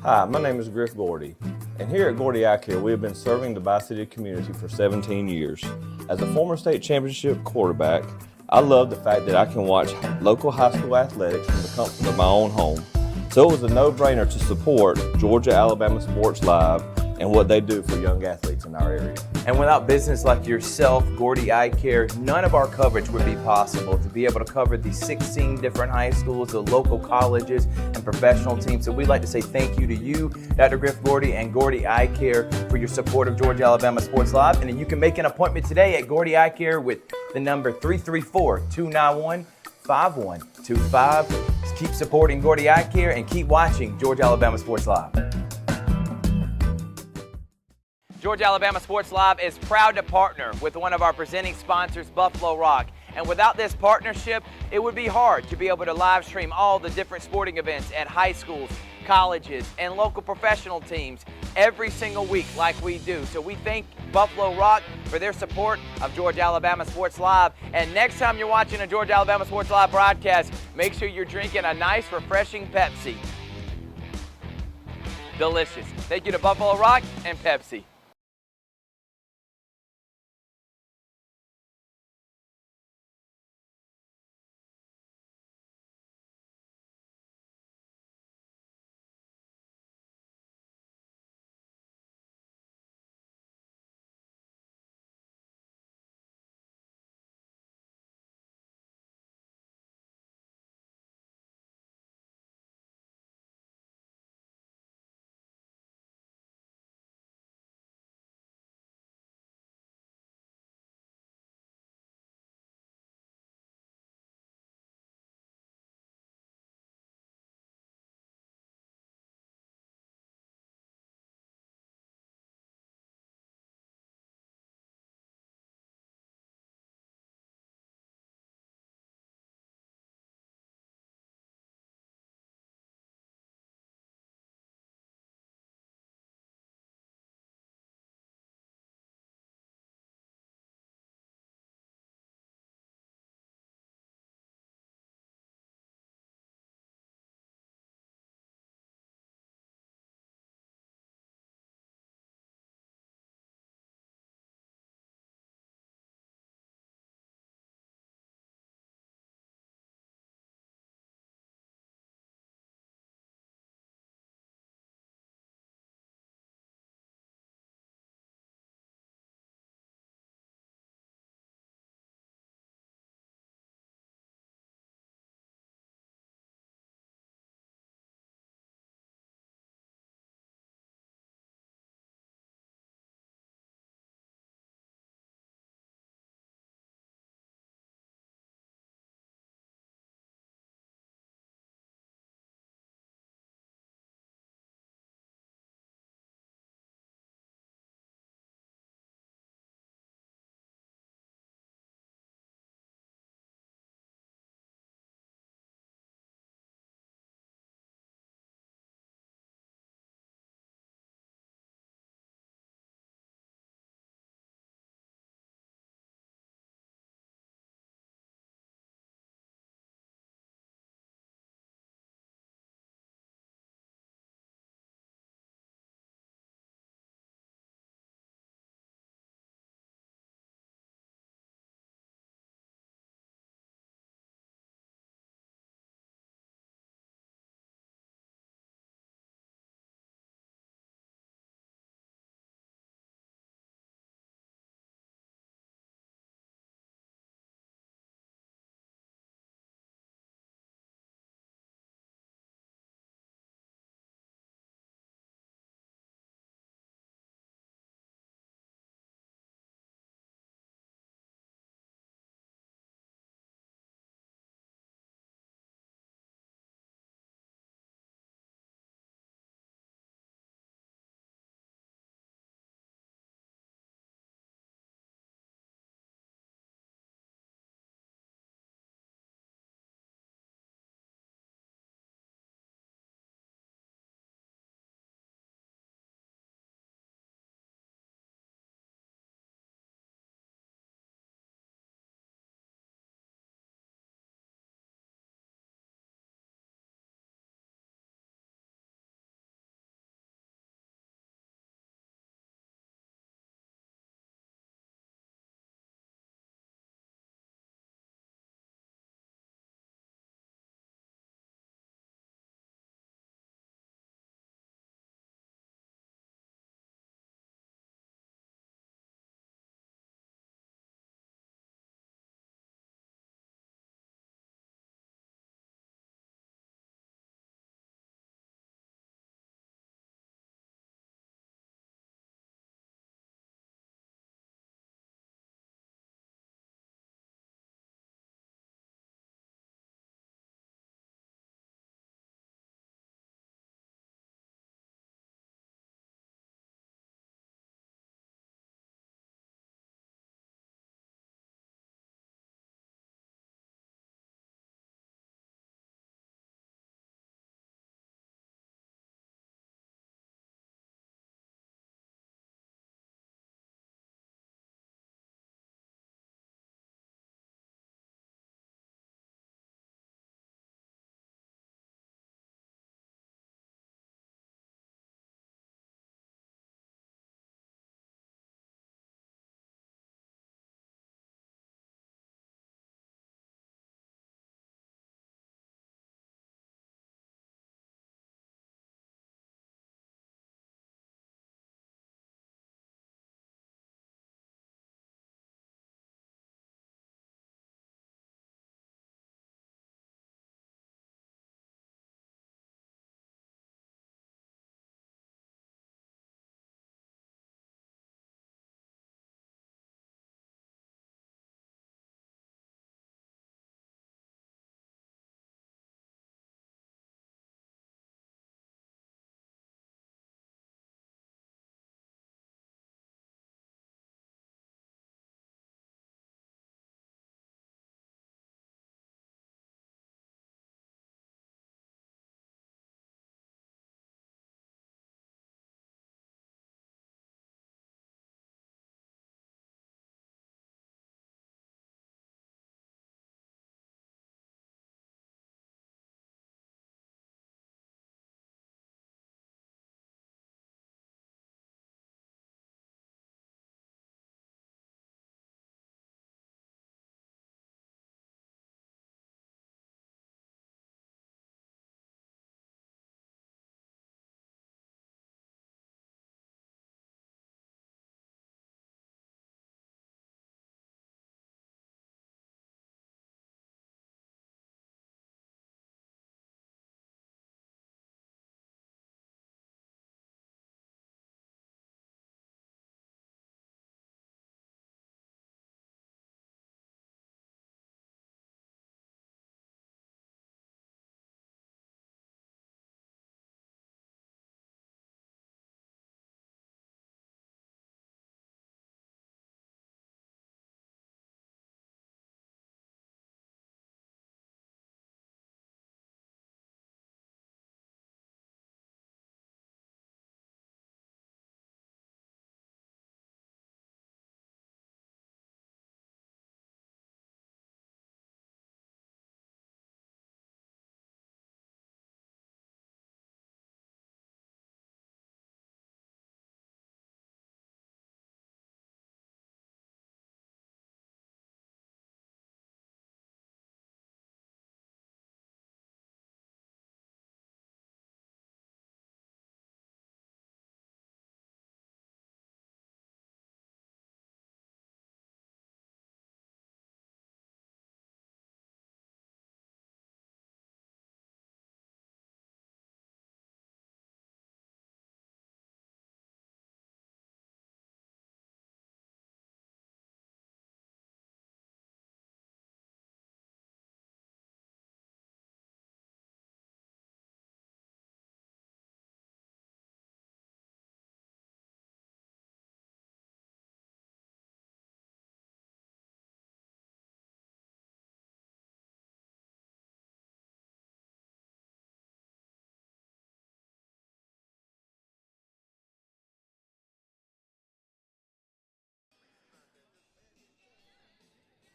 Hi, my name is Griff Gordy, and here at Gordy Eye Care, we have been serving the Bi-City community for 17 years. As a former state championship quarterback, I love the fact that I can watch local high school athletics from the comfort of my own home. So it was a no-brainer to support Georgia Alabama Sports Live and what they do for young athletes in our area. And without business like yourself, Gordy Eye Care, none of our coverage would be possible to be able to cover the 16 different high schools, the local colleges, and professional teams. So we'd like to say thank you to you, Dr. Griff Gordy, and Gordy Eye Care for your support of Georgia Alabama Sports Live. And then you can make an appointment today at Gordy Eye Care with the number 334-291-5125. Keep supporting Gordy Eye Care and keep watching Georgia Alabama Sports Live. Georgia Alabama Sports Live is proud to partner with one of our presenting sponsors, Buffalo Rock. And without this partnership, it would be hard to be able to live stream all the different sporting events at high schools, colleges, and local professional teams every single week like we do. So we thank Buffalo Rock for their support of Georgia Alabama Sports Live. And next time you're watching a Georgia Alabama Sports Live broadcast, make sure you're drinking a nice, refreshing Pepsi. Delicious. Thank you to Buffalo Rock and Pepsi.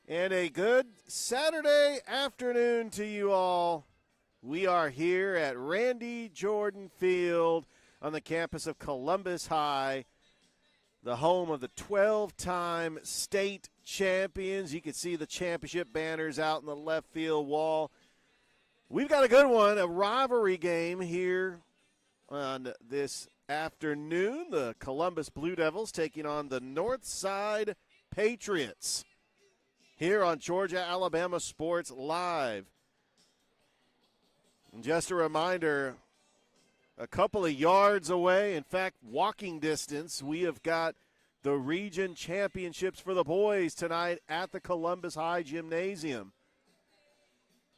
And a good Saturday afternoon to you all. We are here at Randy Jordan Field on the campus of Columbus High, the home of the 12-time state champions. You can see the championship banners out in the left field wall. We've got a good one, a rivalry game here on this afternoon. The Columbus Blue Devils taking on the Northside Patriots here on Georgia-Alabama Sports Live. And just a reminder, a couple of yards away, in fact, walking distance, we have got the region championships for the boys tonight at the Columbus High Gymnasium.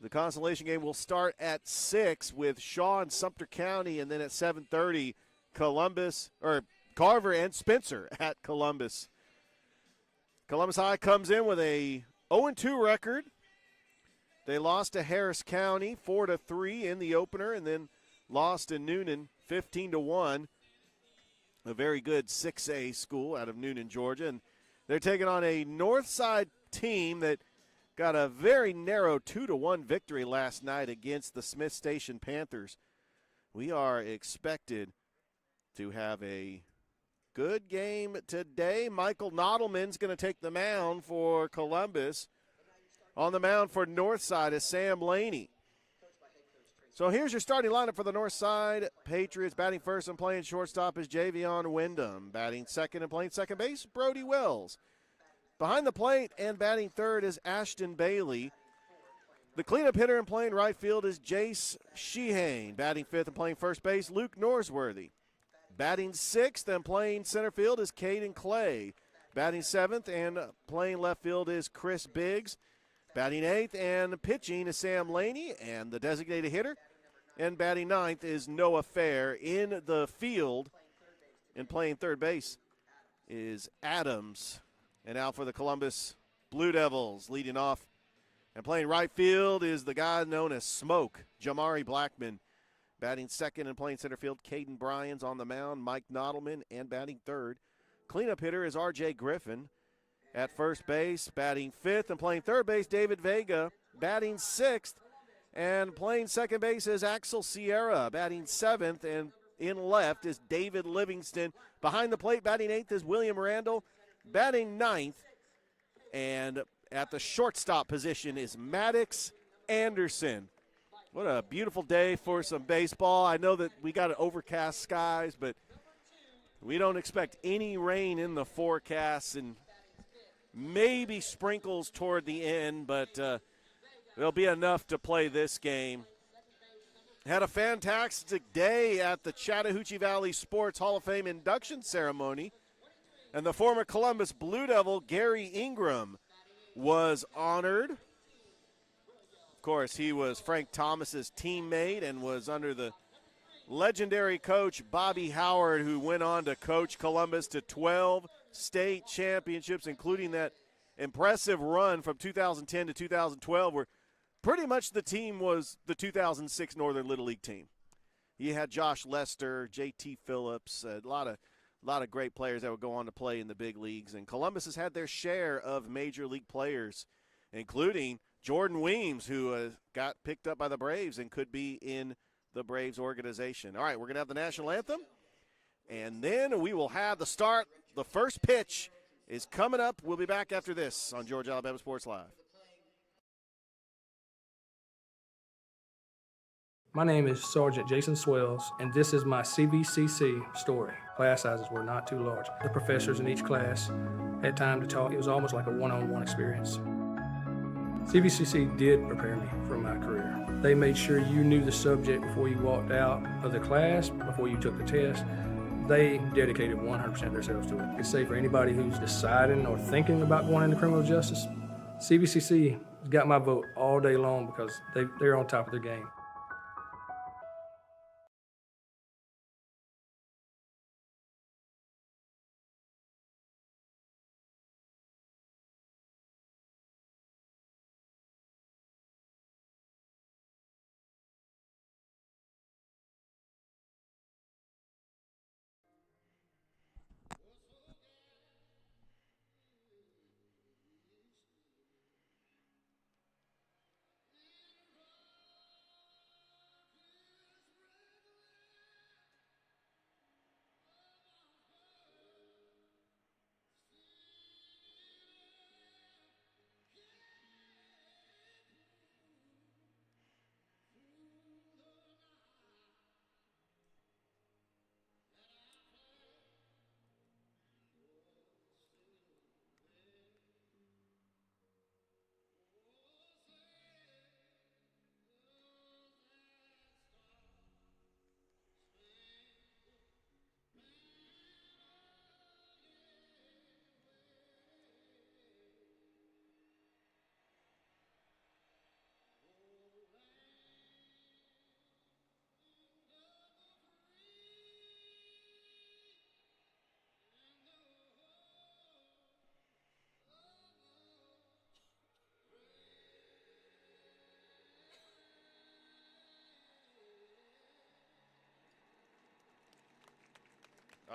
The consolation game will start at 6 with Shaw and Sumter County, and then at 7:30, Carver and Spencer at Columbus. Columbus High comes in with a 0-2 record. They lost to Harris County 4-3 in the opener, and then lost to Noonan 15-1. A very good 6A school out of Noonan, Georgia. And they're taking on a Northside team that got a very narrow 2-1 victory last night against the Smith Station Panthers. We are expected to have a good game today. Michael Nodelman's going to take the mound for Columbus. On the mound for Northside is Sam Laney. So here's your starting lineup for the Northside Patriots. Batting first and playing shortstop is Javion Wyndham. Batting second and playing second base, Brody Wells. Behind the plate and batting third is Ashton Bailey. The cleanup hitter and playing right field is Jace Shehane. Batting fifth and playing first base, Luke Norsworthy. Batting sixth and playing center field is Caden Clay. Batting seventh and playing left field is Chris Biggs. Batting eighth and pitching is Sam Laney, and the designated hitter. And batting ninth is Noah Fair. In the field and playing third base is Adams. And out for the Columbus Blue Devils, leading off and playing right field is the guy known as Smoke, Jamari Blackman. Batting second and playing center field, Caden Bryans on the mound, Mike Nodelman, and batting third. Cleanup hitter is R.J. Griffin. At first base, batting fifth and playing third base, David Vega. Batting sixth and playing second base is Axel Sierra. Batting seventh and in left is David Livingston. Behind the plate, batting eighth is William Randall. Batting ninth and at the shortstop position is Maddox Anderson. What a beautiful day for some baseball. I know that we got overcast skies, but we don't expect any rain in the forecast, and maybe sprinkles toward the end, but there'll be enough to play this game. Had a fantastic day at the Chattahoochee Valley Sports Hall of Fame induction ceremony, and the former Columbus Blue Devil, Gary Ingram, was honored. Of course, he was Frank Thomas's teammate and was under the legendary coach Bobby Howard, who went on to coach Columbus to 12 state championships, including that impressive run from 2010 to 2012, where pretty much the team was the 2006 Northern Little League team. You had Josh Lester, J.T. Phillips, a lot of great players that would go on to play in the big leagues, and Columbus has had their share of major league players, including Jordan Weems, who got picked up by the Braves and could be in the Braves organization. All right, we're going to have the national anthem, and then we will have the start. The first pitch is coming up. We'll be back after this on Georgia-Alabama Sports Live. My name is Sergeant Jason Swells, and this is my CVCC story. Class sizes were not too large. The professors in each class had time to talk. It was almost like a one-on-one experience. CVCC did prepare me for my career. They made sure you knew the subject before you walked out of the class, before you took the test. They dedicated 100% of themselves to it. I can say for anybody who's deciding or thinking about going into criminal justice, CVCC has got my vote all day long because they're on top of their game.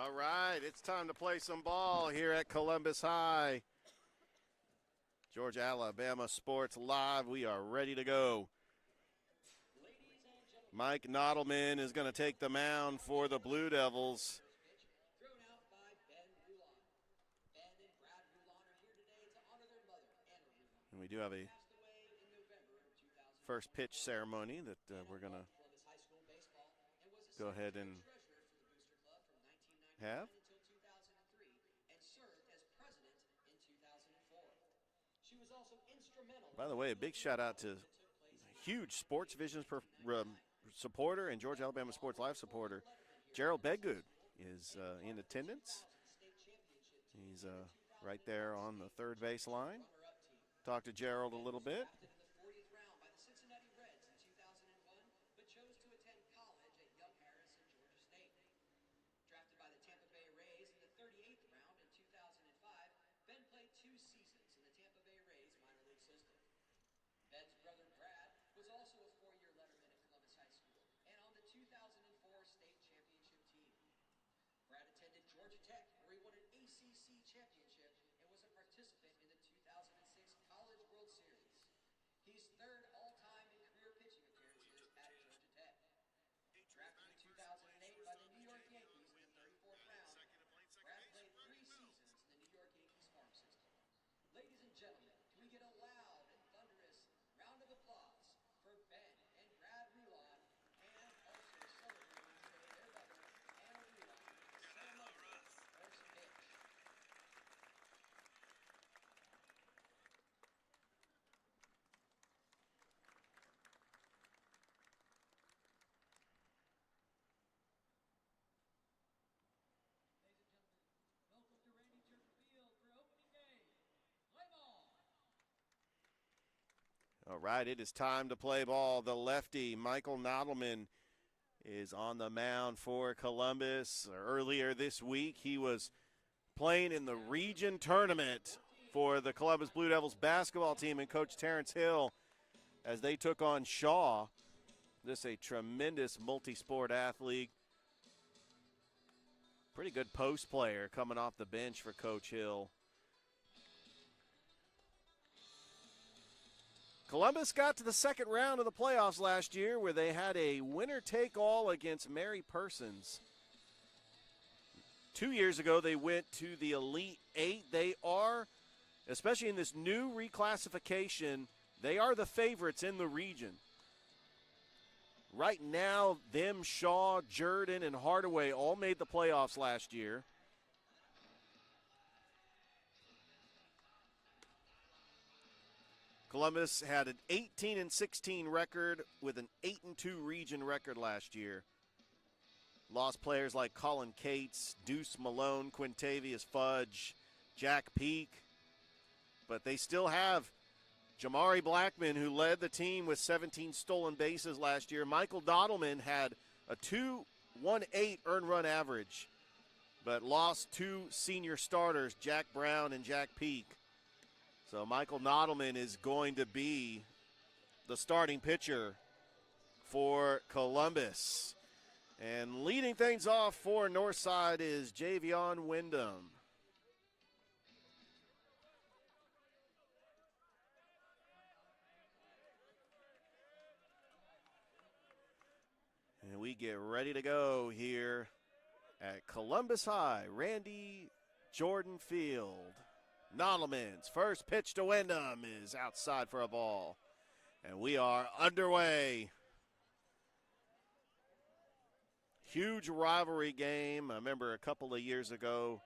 All right, it's time to play some ball here at Columbus High. Georgia, Alabama Sports Live. We are ready to go. Mike Nodelman is going to take the mound for the Blue Devils. And we do have a first pitch ceremony that we're going to go ahead and have. By the way, a big shout out to huge Sports Visions supporter and Georgia Alabama Sports Live supporter. Gerald Bedgood is in attendance. He's right there on the third base line. Talked to Gerald a little bit. Georgia Tech, where he won an ACC championship and was a participant in the 2006 College World Series. He's third all-time in career pitching appearances at Georgia Tech. Drafted in 2008 by the New York Yankees in the 34th round, Brad played 3 seasons in the New York Yankees farm system. Ladies and gentlemen, can we get a loud and thunderous round of applause for Ben and Brad Rulon, and also celebrating today their mother, Anna Rulon. All right, it is time to play ball. The lefty, Michael Nodelman, is on the mound for Columbus. Earlier this week, he was playing in the region tournament for the Columbus Blue Devils basketball team and Coach Terrence Hill as they took on Shaw. This is a tremendous multi-sport athlete. Pretty good post player coming off the bench for Coach Hill. Columbus got to the second round of the playoffs last year where they had a winner-take-all against Mary Persons. 2 years ago, they went to the Elite Eight. They are, especially in this new reclassification, they are the favorites in the region. Right now, them, Shaw, Jordan, and Hardaway all made the playoffs last year. Columbus had an 18-16 record with an 8-2 region record last year. Lost players like Colin Cates, Deuce Malone, Quintavious Fudge, Jack Peak. But they still have Jamari Blackman, who led the team with 17 stolen bases last year. Michael Nodelman had a 2.18 earned run average, but lost 2 senior starters, Jack Brown and Jack Peak. So Michael Nodelman is going to be the starting pitcher for Columbus. And leading things off for Northside is Javion Wyndham. And we get ready to go here at Columbus High, Randy Jordan Field. Nodelman's first pitch to Wyndham is outside for a ball. And we are underway. Huge rivalry game. I remember a couple of years ago,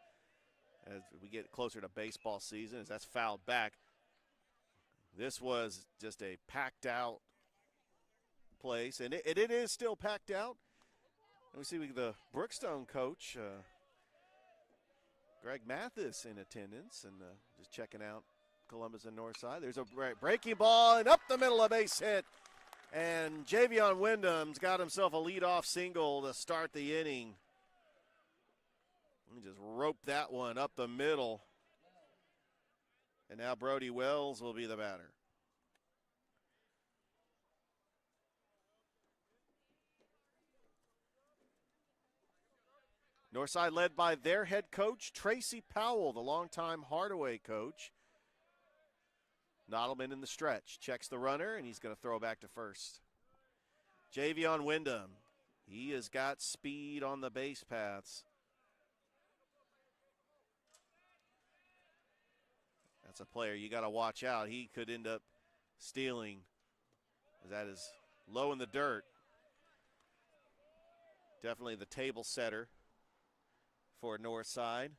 as we get closer to baseball season, as that's fouled back, this was just a packed out place. And it is still packed out. And we see the Brookstone coach, Greg Mathis, in attendance and just checking out Columbus and Northside. There's a breaking ball and up the middle, a base hit. And Javion Wyndham's got himself a leadoff single to start the inning. He just roped that one up the middle. And now Brody Wells will be the batter. Northside led by their head coach, Tracy Powell, the longtime Hardaway coach. Nottleman in the stretch, checks the runner, and he's going to throw back to first. Javion Wyndham, he has got speed on the base paths. That's a player you got to watch out. He could end up stealing, as that is low in the dirt. Definitely the table setter for Northside.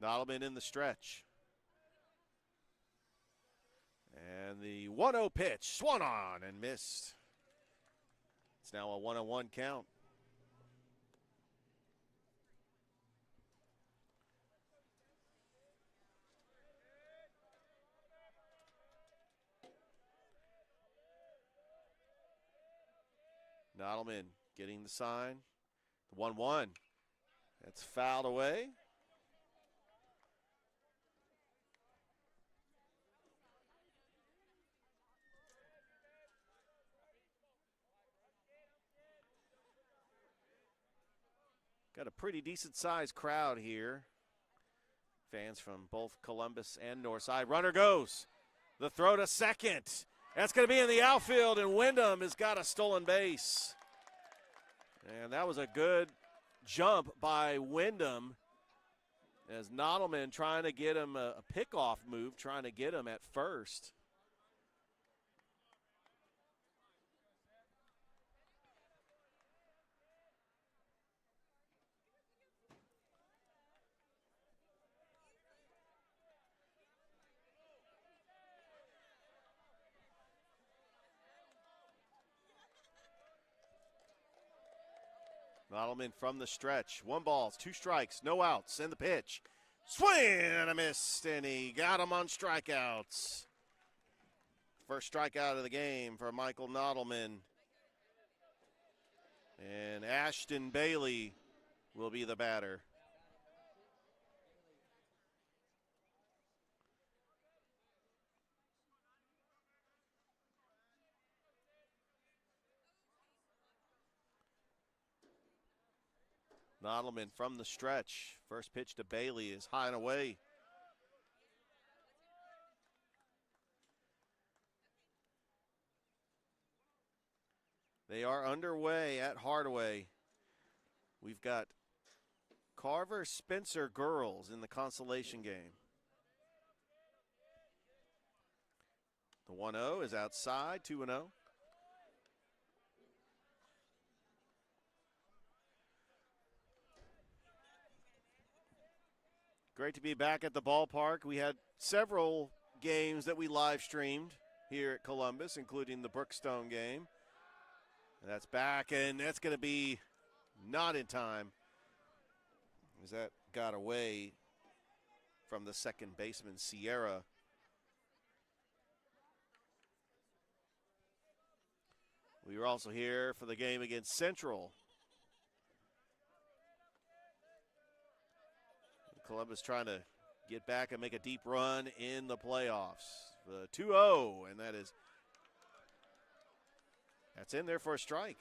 Nottleman in the stretch. And the 1-0 pitch, swung on and missed. It's now a 1-1 count. Nottleman getting the sign. The 1-1. That's fouled away. Got a pretty decent-sized crowd here. Fans from both Columbus and Northside. Runner goes. The throw to second. That's going to be in the outfield, and Wyndham has got a stolen base. And that was a good jump by Wyndham as Nottleman trying to get him a pickoff move, trying to get him at first. Nottleman from the stretch. 1 ball, 2 strikes, no outs, and the pitch. Swing and a miss, and he got him on strikeouts. First strikeout of the game for Michael Nottleman. And Ashton Bailey will be the batter. Nottleman from the stretch. First pitch to Bailey is high and away. They are underway at Hardaway. We've got Carver Spencer girls in the consolation game. The 1-0 is outside, 2-0. Great to be back at the ballpark. We had several games that we live streamed here at Columbus, including the Brookstone game. And that's back, and that's going to be not in time, as that got away from the second baseman, Sierra. We were also here for the game against Central. Columbus trying to get back and make a deep run in the playoffs. The 2-0, and that's in there for a strike.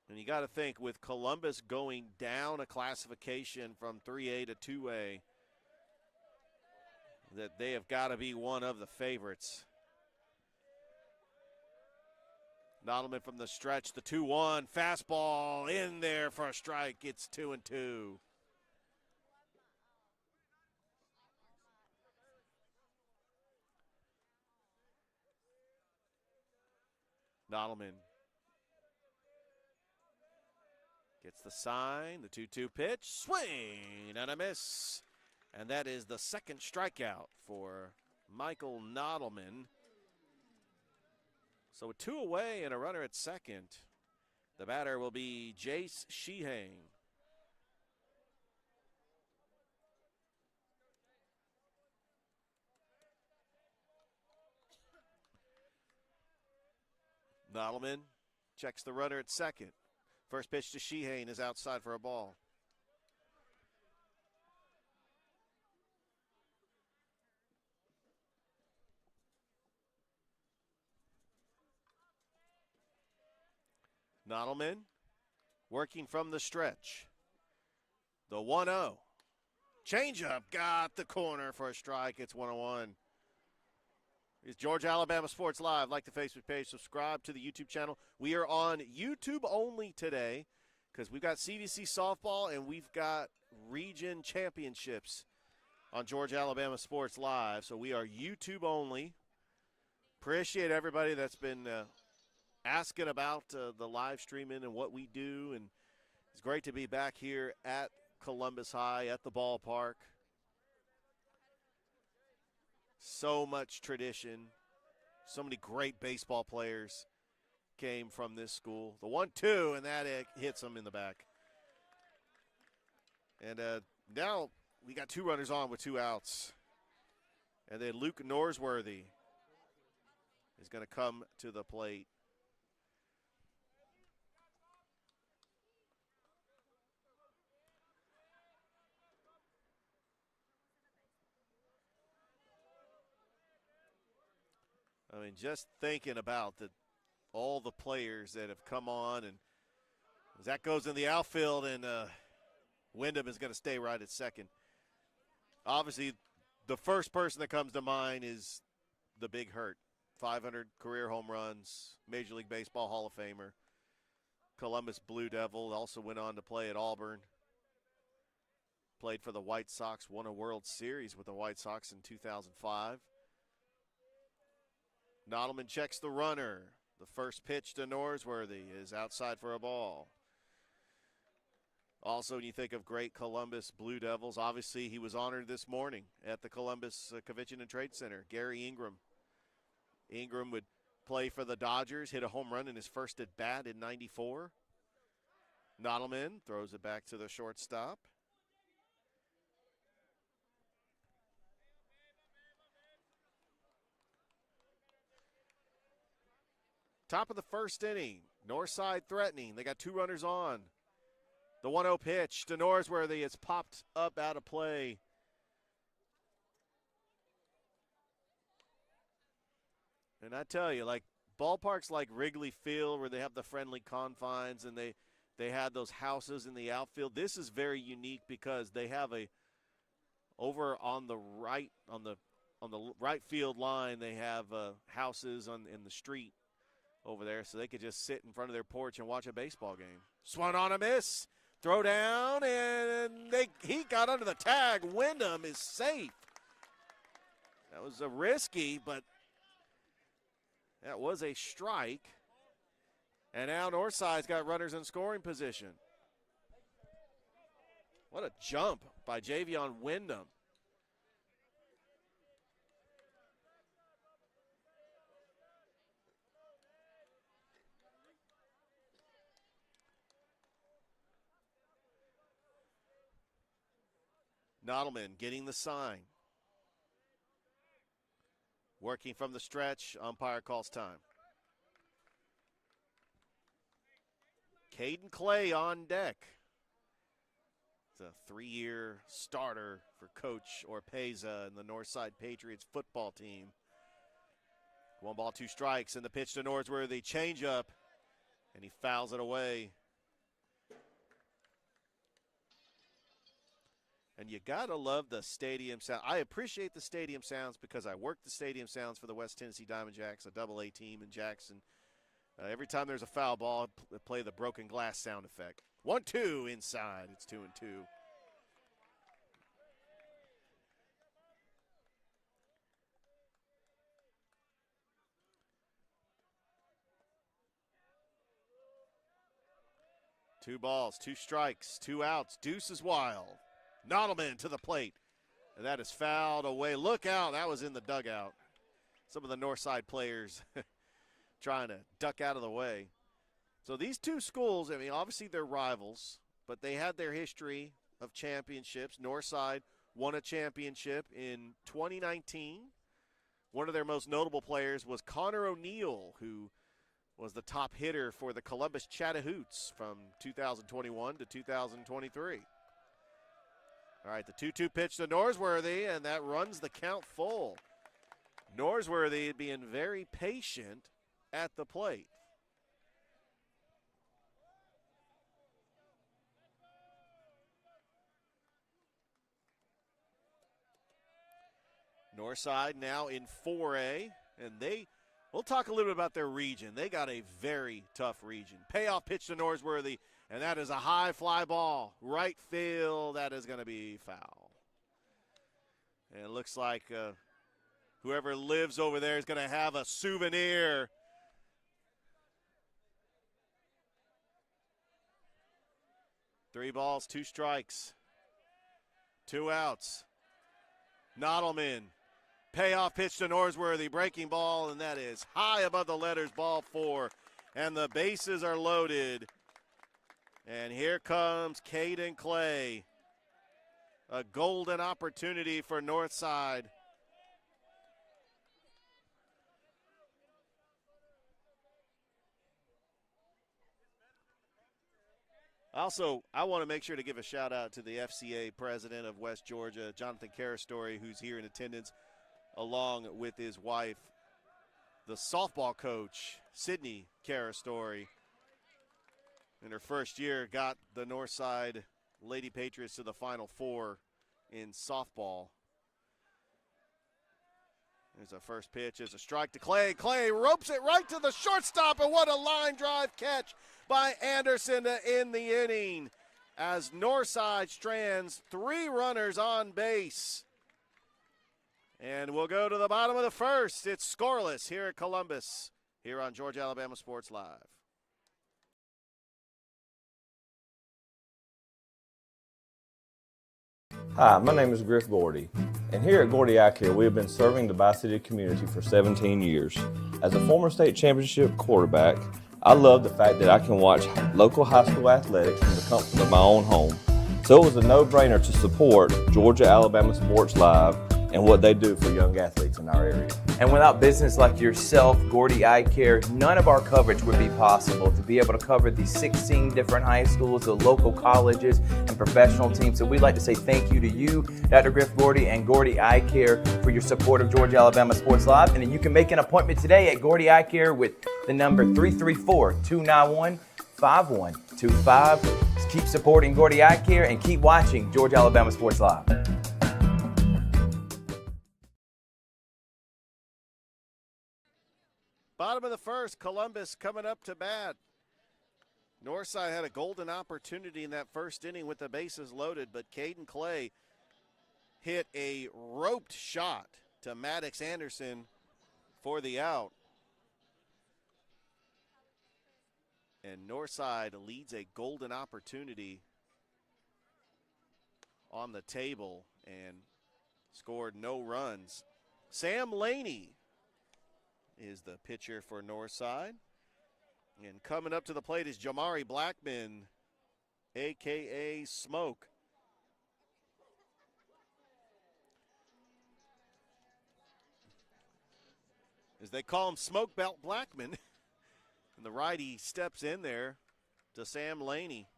And you got to think, with Columbus going down a classification from 3A to 2A, that they have got to be one of the favorites. Nottleman from the stretch, the 2-1, fastball in there for a strike. It's 2-2. Nottleman gets the sign, the 2-2 pitch, swing and a miss. And that is the second strikeout for Michael Nottleman. So 2 away and a runner at second. The batter will be Jace Shehang. Nottleman checks the runner at second. First pitch to Shehang is outside for a ball. Nottleman working from the stretch. The 1-0. Changeup got the corner for a strike. It's 1-1. It's Georgia Alabama Sports Live. Like the Facebook page, subscribe to the YouTube channel. We are on YouTube only today because we've got CVC softball and we've got region championships on Georgia Alabama Sports Live. So we are YouTube only. Appreciate everybody that's been asking about the live streaming and what we do. And it's great to be back here at Columbus High at the ballpark. So much tradition. So many great baseball players came from this school. The 1-2, and that hits them in the back. And now we got 2 runners on with 2 outs. And then Luke Norsworthy is going to come to the plate. I mean, just thinking about all the players that have come on, and Zach goes in the outfield, and Wyndham is going to stay right at second. Obviously, the first person that comes to mind is the Big Hurt. 500 career home runs, Major League Baseball Hall of Famer, Columbus Blue Devil, also went on to play at Auburn. Played for the White Sox, won a World Series with the White Sox in 2005. Nottleman checks the runner. The first pitch to Norsworthy is outside for a ball. Also, when you think of great Columbus Blue Devils, obviously he was honored this morning at the Columbus Convention and Trade Center. Gary Ingram. Ingram would play for the Dodgers, hit a home run in his first at bat in '94. Nottleman throws it back to the shortstop. Top of the first inning, Northside threatening. They got 2 runners on. The 1-0 pitch to Norsworthy. It's popped up out of play. And I tell you, like ballparks like Wrigley Field where they have the friendly confines and they had those houses in the outfield, this is very unique because they have over on the right field line, they have houses in the street over there, so they could just sit in front of their porch and watch a baseball game. Swung on a miss, throw down, and he got under the tag. Wyndham is safe. That was a risky, but that was a strike. And now Northside's got runners in scoring position. What a jump by Javion Wyndham. Nottleman getting the sign. Working from the stretch, umpire calls time. Caden Clay on deck. It's a 3-year starter for Coach Orpeza and the Northside Patriots football team. 1 ball, 2 strikes, and the pitch to Norsworthy. Changeup, and he fouls it away. And you got to love the stadium sound. I appreciate the stadium sounds because I work the stadium sounds for the West Tennessee Diamond Jacks, a AA team in Jackson. Every time there's a foul ball, I play the broken glass sound effect. 1-2 inside. It's 2-2. Two balls, 2 strikes, 2 outs. Deuce is wild. Nottleman to the plate. And that is fouled away. Look out. That was in the dugout. Some of the Northside players trying to duck out of the way. So these 2 schools, I mean, obviously they're rivals, but they had their history of championships. Northside won a championship in 2019. One of their most notable players was Connor O'Neill, who was the top hitter for the Columbus Chattahoots from 2021 to 2023. All right, the 2-2 pitch to Norsworthy, and that runs the count full. Norsworthy being very patient at the plate. Northside now in 4A, and we'll talk a little bit about their region. They got a very tough region. Payoff pitch to Norsworthy, and that is a high fly ball. Right field, that is going to be foul. And it looks like whoever lives over there is going to have a souvenir. Three balls, two strikes, two outs. Nodelman, payoff pitch to Norsworthy, breaking ball, and that is high above the letters, ball 4. And the bases are loaded. And here comes Caden Clay. A golden opportunity for Northside. Also, I want to make sure to give a shout out to the FCA president of West Georgia, Jonathan Carastory, who's here in attendance, along with his wife, the softball coach, Sydney Carastory. In her first year, got the Northside Lady Patriots to the Final Four in softball. There's a first pitch, there's a strike to Clay. Clay ropes it right to the shortstop, and what a line drive catch by Anderson to end the inning as Northside strands 3 runners on base. And we'll go to the bottom of the first. It's scoreless here at Columbus, here on Georgia Alabama Sports Live. Hi, my name is Griff Gordy, and here at Gordy Eye Care, we have been serving the Bi-City community for 17 years. As a former state championship quarterback, I love the fact that I can watch local high school athletics from the comfort of my own home. So it was a no-brainer to support Georgia Alabama Sports Live and what they do for young athletes in our area. And without business like yourself, Gordy Eye Care, none of our coverage would be possible to be able to cover these 16 different high schools, the local colleges, and professional teams. So we'd like to say thank you to you, Dr. Griff Gordy and Gordy Eye Care, for your support of Georgia Alabama Sports Live. And you can make an appointment today at Gordy Eye Care with the number 334-291-5125. Keep supporting Gordy Eye Care and keep watching Georgia Alabama Sports Live. Bottom of the first, Columbus coming up to bat. Northside had a golden opportunity in that first inning with the bases loaded, but Caden Clay hit a roped shot to Maddox Anderson for the out. And Northside leads a golden opportunity on the table and scored no runs. Sam Laney is the pitcher for Northside. And coming up to the plate is Jamari Blackman, a.k.a. Smoke. As they call him, Smoke Belt Blackman. And the righty steps in there to Sam Laney.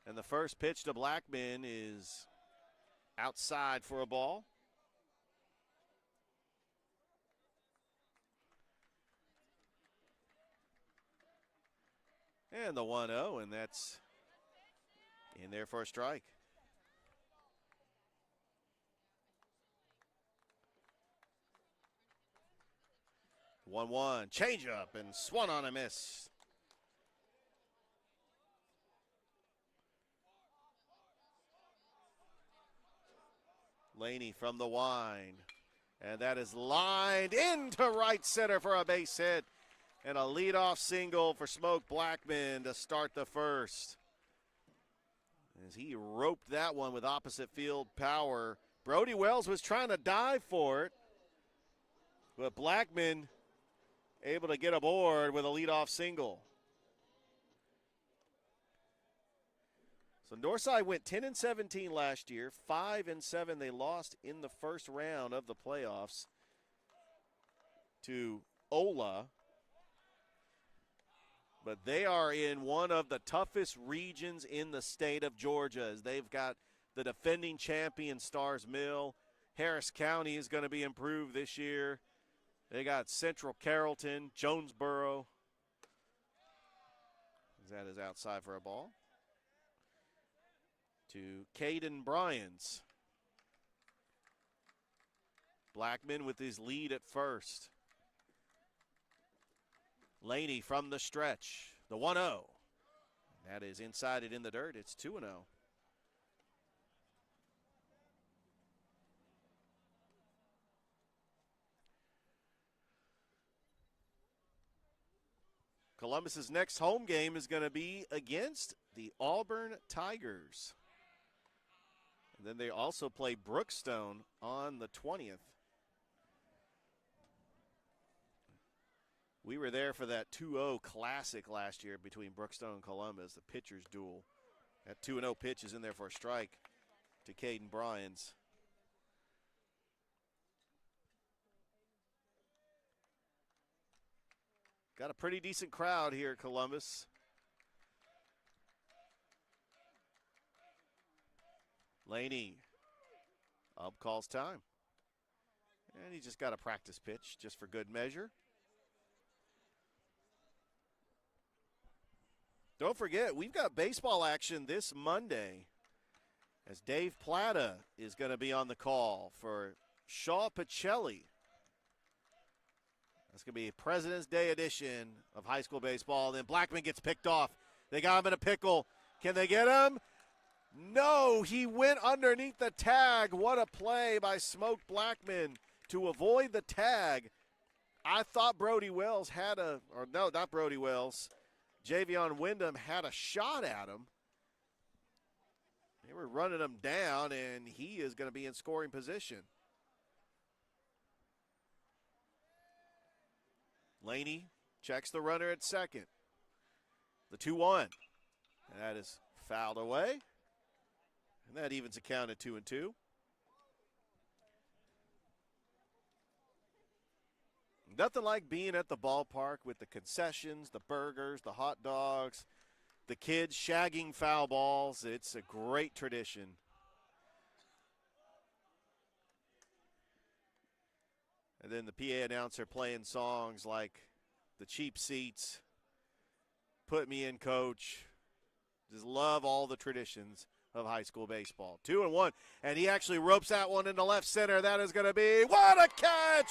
And the first pitch to Blackman is outside for a ball. And the 1-0, and that's in there for a strike. One, change up and swung on a miss. Laney from the wind, and that is lined into right center for a base hit. And a leadoff single for Smoke Blackman to start the first. As he roped that one with opposite field power. Brody Wells was trying to dive for it, but Blackman able to get aboard with a leadoff single. So Northside went 10-17 last year, 5-7 they lost in the first round of the playoffs to Ola. But they are in one of the toughest regions in the state of Georgia, as they've got the defending champion Stars Mill. Harris County is going to be improved this year. They got Central Carrollton, Jonesboro. That is outside for a ball. To Caden Bryans. Blackman with his lead at first. Laney from the stretch. The 1-0. That is inside it in the dirt. It's 2-0. Columbus's next home game is going to be against the Auburn Tigers. And then they also play Brookstone on the 20th. We were there for that 2-0 classic last year between Brookstone and Columbus, the pitcher's duel. That 2-0 pitch is in there for a strike to Caden Bryans. Got a pretty decent crowd here at Columbus. Laney, up calls time. And he just got a practice pitch just for good measure. Don't forget, we've got baseball action this Monday as Dave Plata is going to be on the call for Shaw Pacelli. That's going to be a President's Day edition of high school baseball. Then Blackman gets picked off. They got him in a pickle. Can they get him? No, he went underneath the tag. What a play by Smoke Blackman to avoid the tag. I thought Brody Wells had no, not Brody Wells. Javion Wyndham had a shot at him. They were running him down, and he is going to be in scoring position. Laney checks the runner at second. The 2-1. And that is fouled away. And that evens the count at 2-2. Nothing like being at the ballpark with the concessions, the burgers, the hot dogs, the kids shagging foul balls. It's a great tradition. And then the PA announcer playing songs like The Cheap Seats, Put Me In, Coach. Just love all the traditions of high school baseball. 2-1, and he actually ropes that one into left center. That is going to be, what a catch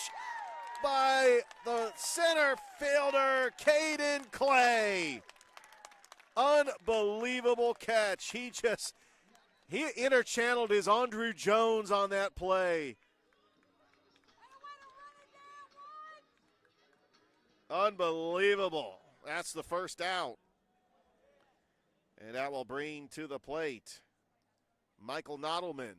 by the center fielder, Caden Clay. Unbelievable catch. He interchanneled his Andrew Jones on that play. Unbelievable. That's the first out. And that will bring to the plate Michael Nodelman.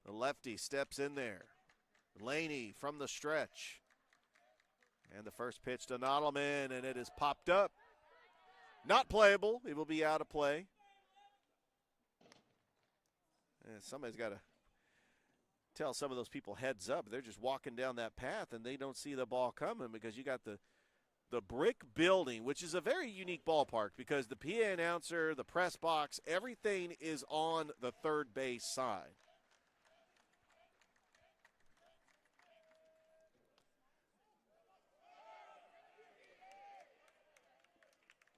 The lefty steps in there. Laney from the stretch. And the first pitch to Nodelman, and it is popped up. Not playable. It will be out of play. And somebody's got to tell some of those people heads up. They're just walking down that path, and they don't see the ball coming because you got the brick building, which is a very unique ballpark because the PA announcer, the press box, everything is on the third base side.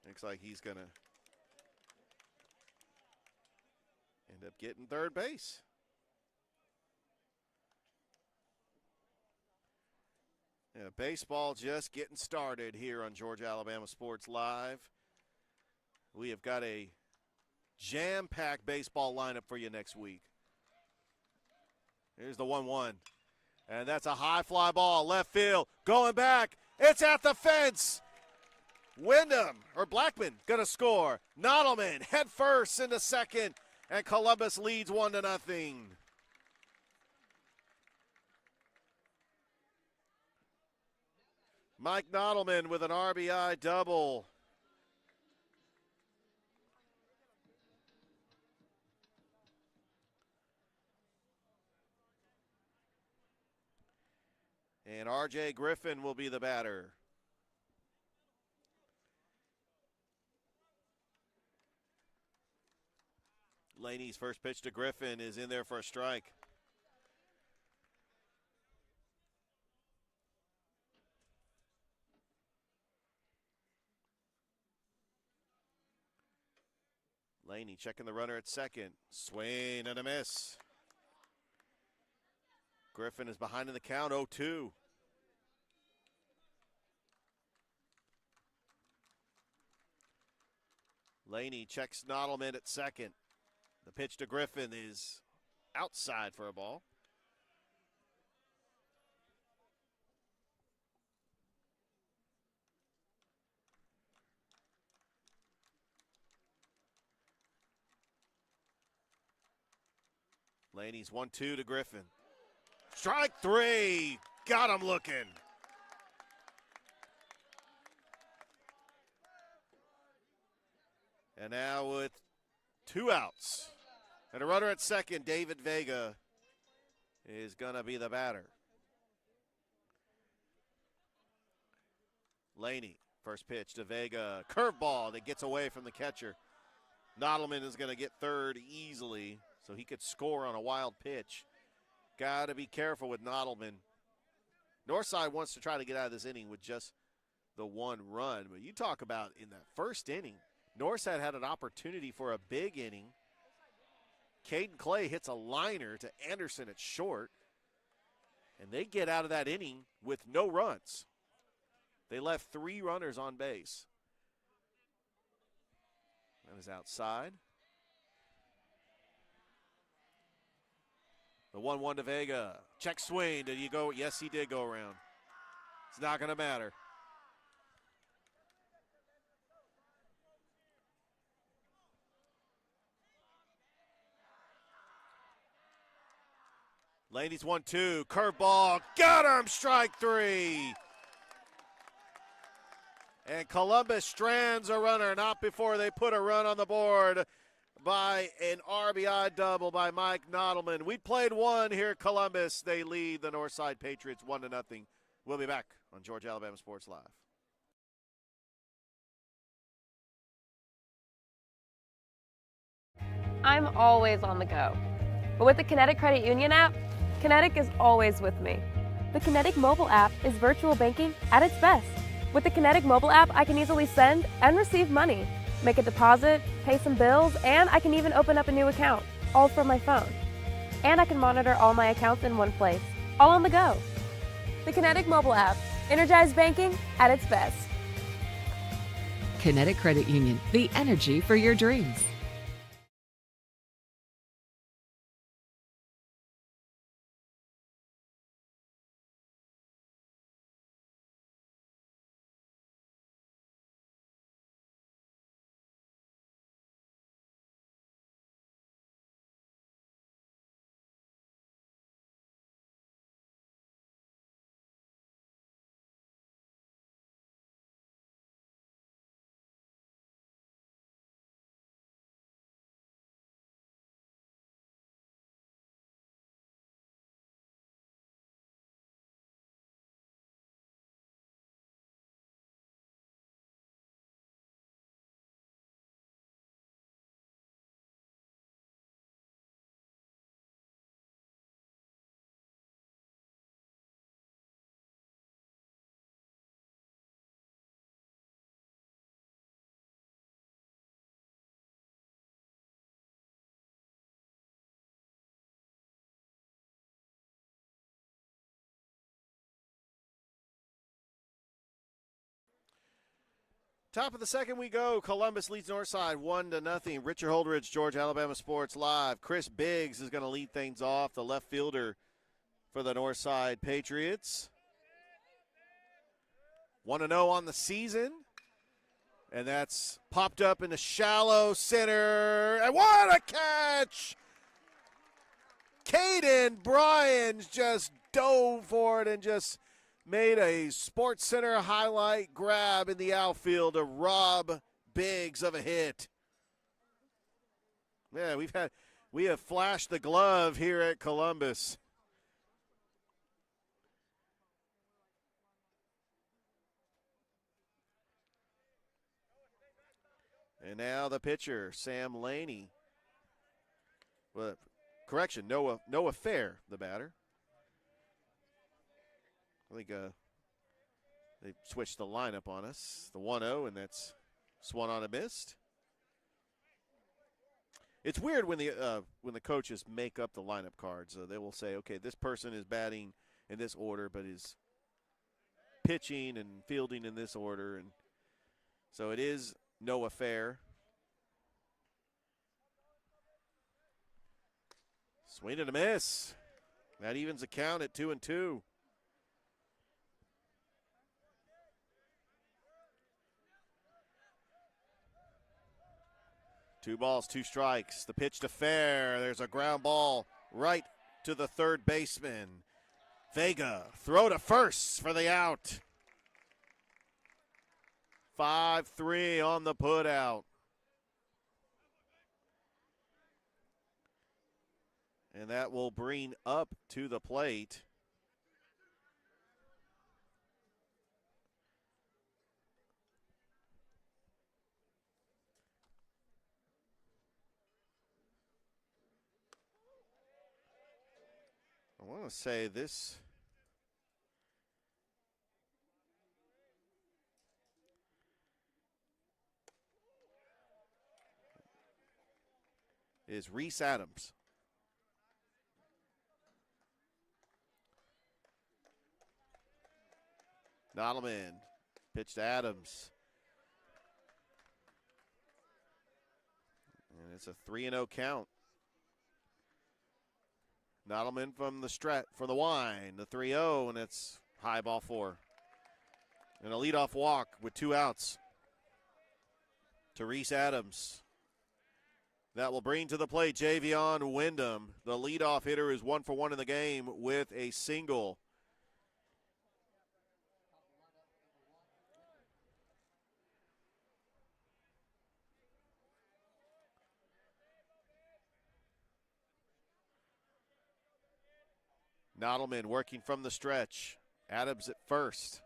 Looks like he's going to end up getting third base. Yeah, baseball just getting started here on Georgia Alabama Sports Live. We have got a jam-packed baseball lineup for you next week. Here's the 1-1. And that's a high fly ball, left field, going back. It's at the fence. Blackman gonna score. Nodelman head first into second, and Columbus leads 1-0. Mike Nodelman with an RBI double. And R.J. Griffin will be the batter. Laney's first pitch to Griffin is in there for a strike. Laney checking the runner at second. Swing and a miss. Griffin is behind in the count, 0-2. Laney checks Nottleman at second. The pitch to Griffin is outside for a ball. Laney's 1-2 to Griffin. Strike three. Got him looking. And now with 2 outs and a runner at second, David Vega is going to be the batter. Laney, first pitch to Vega. Curveball that gets away from the catcher. Nottleman is going to get third easily, so he could score on a wild pitch. Got to be careful with Nottleman. Northside wants to try to get out of this inning with just the 1 run. But you talk about in that first inning, Northside had an opportunity for a big inning. Caden Clay hits a liner to Anderson at short, and they get out of that inning with no runs. They left 3 runners on base. That is outside. The 1-1 to Vega. Check swing. Did he go? Yes, he did go around. It's not going to matter. Laney's 1-2. Curveball. Got him. Strike 3. And Columbus strands a runner, not before they put a run on the board by an RBI double by Mike Nottleman. We played 1 here at Columbus. They lead the Northside Patriots 1-0. We'll be back on Georgia Alabama Sports Live. I'm always on the go. But with the Kinetic Credit Union app, Kinetic is always with me. The Kinetic mobile app is virtual banking at its best. With the Kinetic mobile app, I can easily send and receive money, make a deposit, pay some bills, and I can even open up a new account, all from my phone. And I can monitor all my accounts in one place, all on the go. The Kinetic mobile app, energized banking at its best. Kinetic Credit Union, the energy for your dreams. Top of the second we go. Columbus leads Northside 1-0. Richard Holdridge, Georgia Alabama Sports Live. Chris Biggs is going to lead things off, the left fielder for the Northside Patriots. 1-0 on the season. And that's popped up in the shallow center. And what a catch! Caden Bryans just dove for it and just made a Sports Center highlight grab in the outfield to rob Biggs of a hit. Yeah, we have flashed the glove here at Columbus. And now the pitcher, Sam Laney. Well, correction, Noah Fair, the batter. I think they switched the lineup on us. The 1-0, and that's swung on and missed. It's weird when the coaches make up the lineup cards. They will say, okay, this person is batting in this order, but is pitching and fielding in this order, and so it is no affair. Swing and a miss. That evens the count at 2-2. Two balls, two strikes. The pitch to fair. There's a ground ball right to the third baseman. Vega, throw to first for the out. 5-3 on the putout. And that will bring up to the plate I want to say this is Reese Adams. Nottleman, pitch to Adams. And it's a 3-0 count. Nottleman from the stretch, for the wind, the 3-0, and it's high ball 4. And a leadoff walk with 2 outs to Reese Adams. That will bring to the plate Javion Wyndham. The leadoff hitter is 1 for 1 in the game with a single. Nottleman working from the stretch. Adams at first.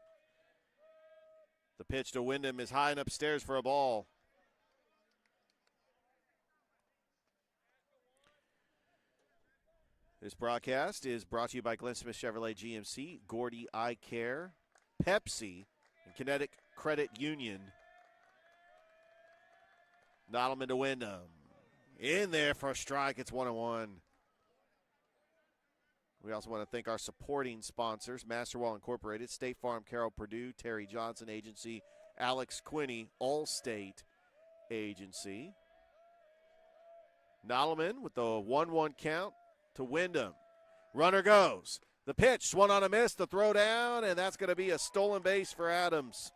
The pitch to Wyndham is high and upstairs for a ball. This broadcast is brought to you by Glenn Smith Chevrolet GMC, Gordy Eye Care, Pepsi, and Kinetic Credit Union. Nottleman to Wyndham. In there for a strike. It's 1-1. We also want to thank our supporting sponsors, Masterwall Incorporated, State Farm, Carroll Purdue, Terry Johnson Agency, Alex Quinney, Allstate Agency. Nottleman with the 1-1 count to Wyndham. Runner goes. The pitch, swung on a miss, the throw down, and that's going to be a stolen base for Adams.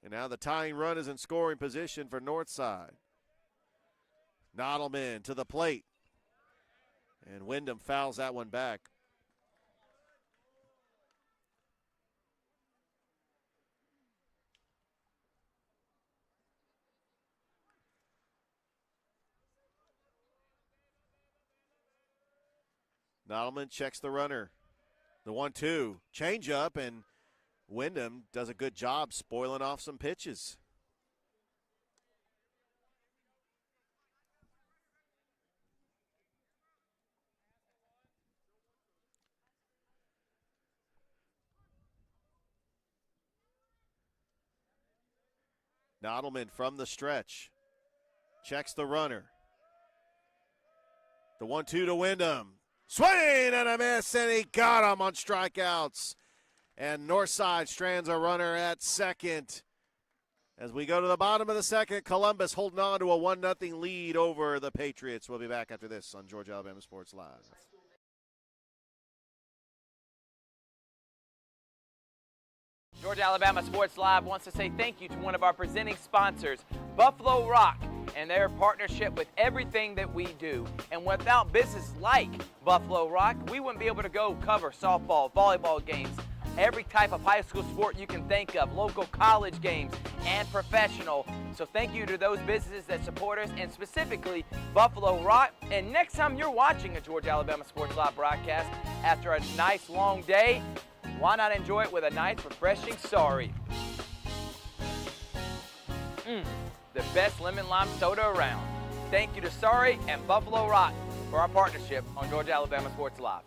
And now the tying run is in scoring position for Northside. Nottleman to the plate. And Wyndham fouls that one back. Nottleman checks the runner. The 1-2. Change up, and Wyndham does a good job spoiling off some pitches. Nottleman from the stretch. Checks the runner. The 1-2 to Wyndham. Swing and a miss, and he got him on strikeouts. And Northside strands a runner at second. As we go to the bottom of the second, Columbus holding on to a 1-0 lead over the Patriots. We'll be back after this on Georgia Alabama Sports Live. Georgia Alabama Sports Live wants to say thank you to one of our presenting sponsors, Buffalo Rock, and their partnership with everything that we do. And without businesses like Buffalo Rock, we wouldn't be able to go cover softball, volleyball games, every type of high school sport you can think of, local college games, and professional. So thank you to those businesses that support us, and specifically Buffalo Rock. And next time you're watching a Georgia Alabama Sports Live broadcast after a nice long day, why not enjoy it with a nice refreshing Sorry? The best lemon lime soda around. Thank you to Sorry and Buffalo Rock. for our partnership on Georgia Alabama Sports Live.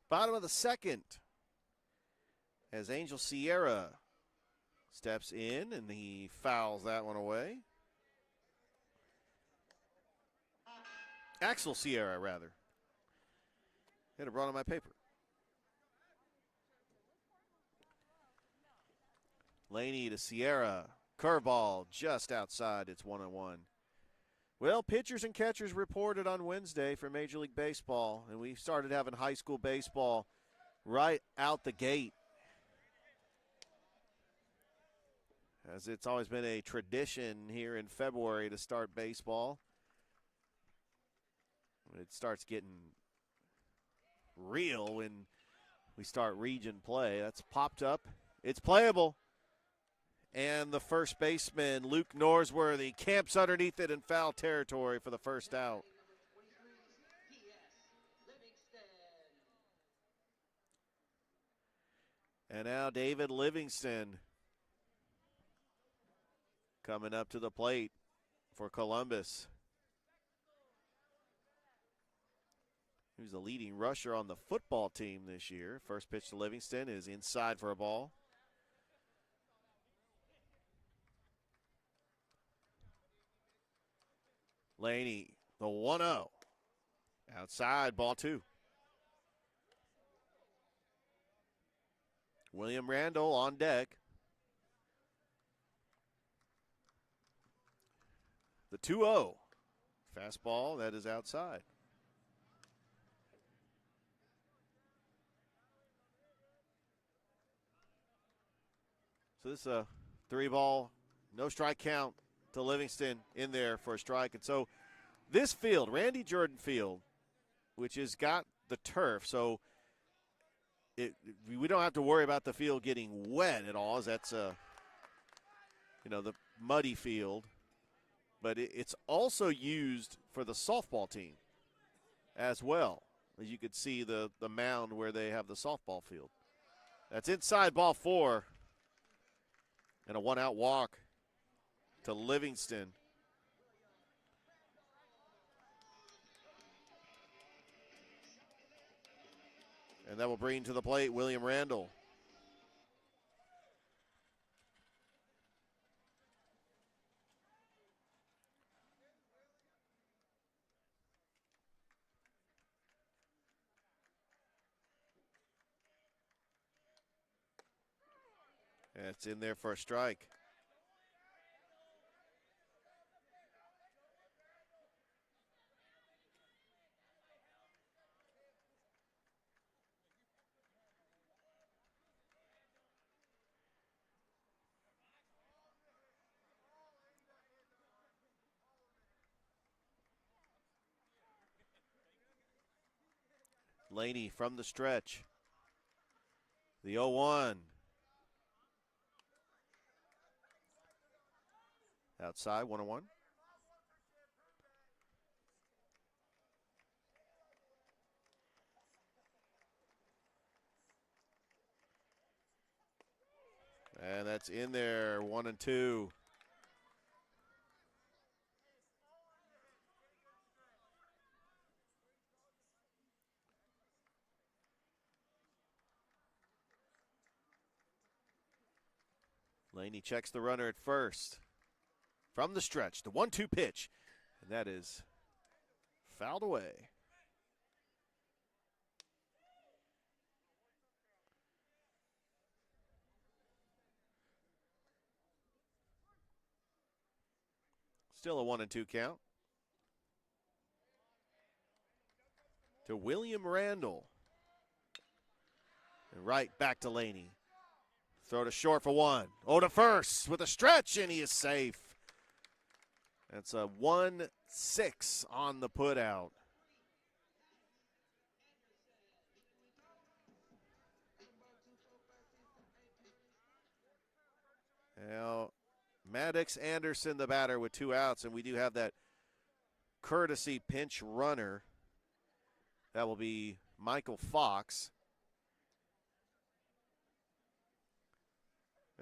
Bottom of the second, as Angel Sierra steps in and he fouls that one away. Axel Sierra, rather. Had it brought on my paper. Laney to Sierra. Curveball just outside. It's 1-1. Well, pitchers and catchers reported on Wednesday for Major League Baseball, and we started having high school baseball right out the gate, as it's always been a tradition here in February to start baseball. It starts getting real when we start region play. That's popped up. It's playable. And the first baseman, Luke Norsworthy, camps underneath it in foul territory for the first out. And now David Livingston coming up to the plate for Columbus. He was the leading rusher on the football team this year. First pitch to Livingston is inside for a ball. Laney, the 1-0. Outside, ball 2. William Randall on deck. The 2-0. Fastball, that is outside. So this is a 3-ball, no strike count to Livingston in there for a strike. And so this field, Randy Jordan Field, which has got the turf, so we don't have to worry about the field getting wet at all, as that's the muddy field. But it's also used for the softball team as well. As you could see the mound where they have the softball field. That's inside, ball 4. And a 1-out walk to Livingston. And that will bring to the plate William Randall. And it's in there for a strike. Laney from the stretch. The 0-1. Outside, 1-1. And that's in there, 1-2. Laney checks the runner at first. From the stretch, the 1-2 pitch. And that is fouled away. Still a 1-2 count. To William Randall. And right back to Laney. Throw to short for one. Oh, to first with a stretch, and he is safe. That's a 1-6 on the putout. Now, Maddox Anderson, the batter, with 2 outs, and we do have that courtesy pinch runner. That will be Michael Fox.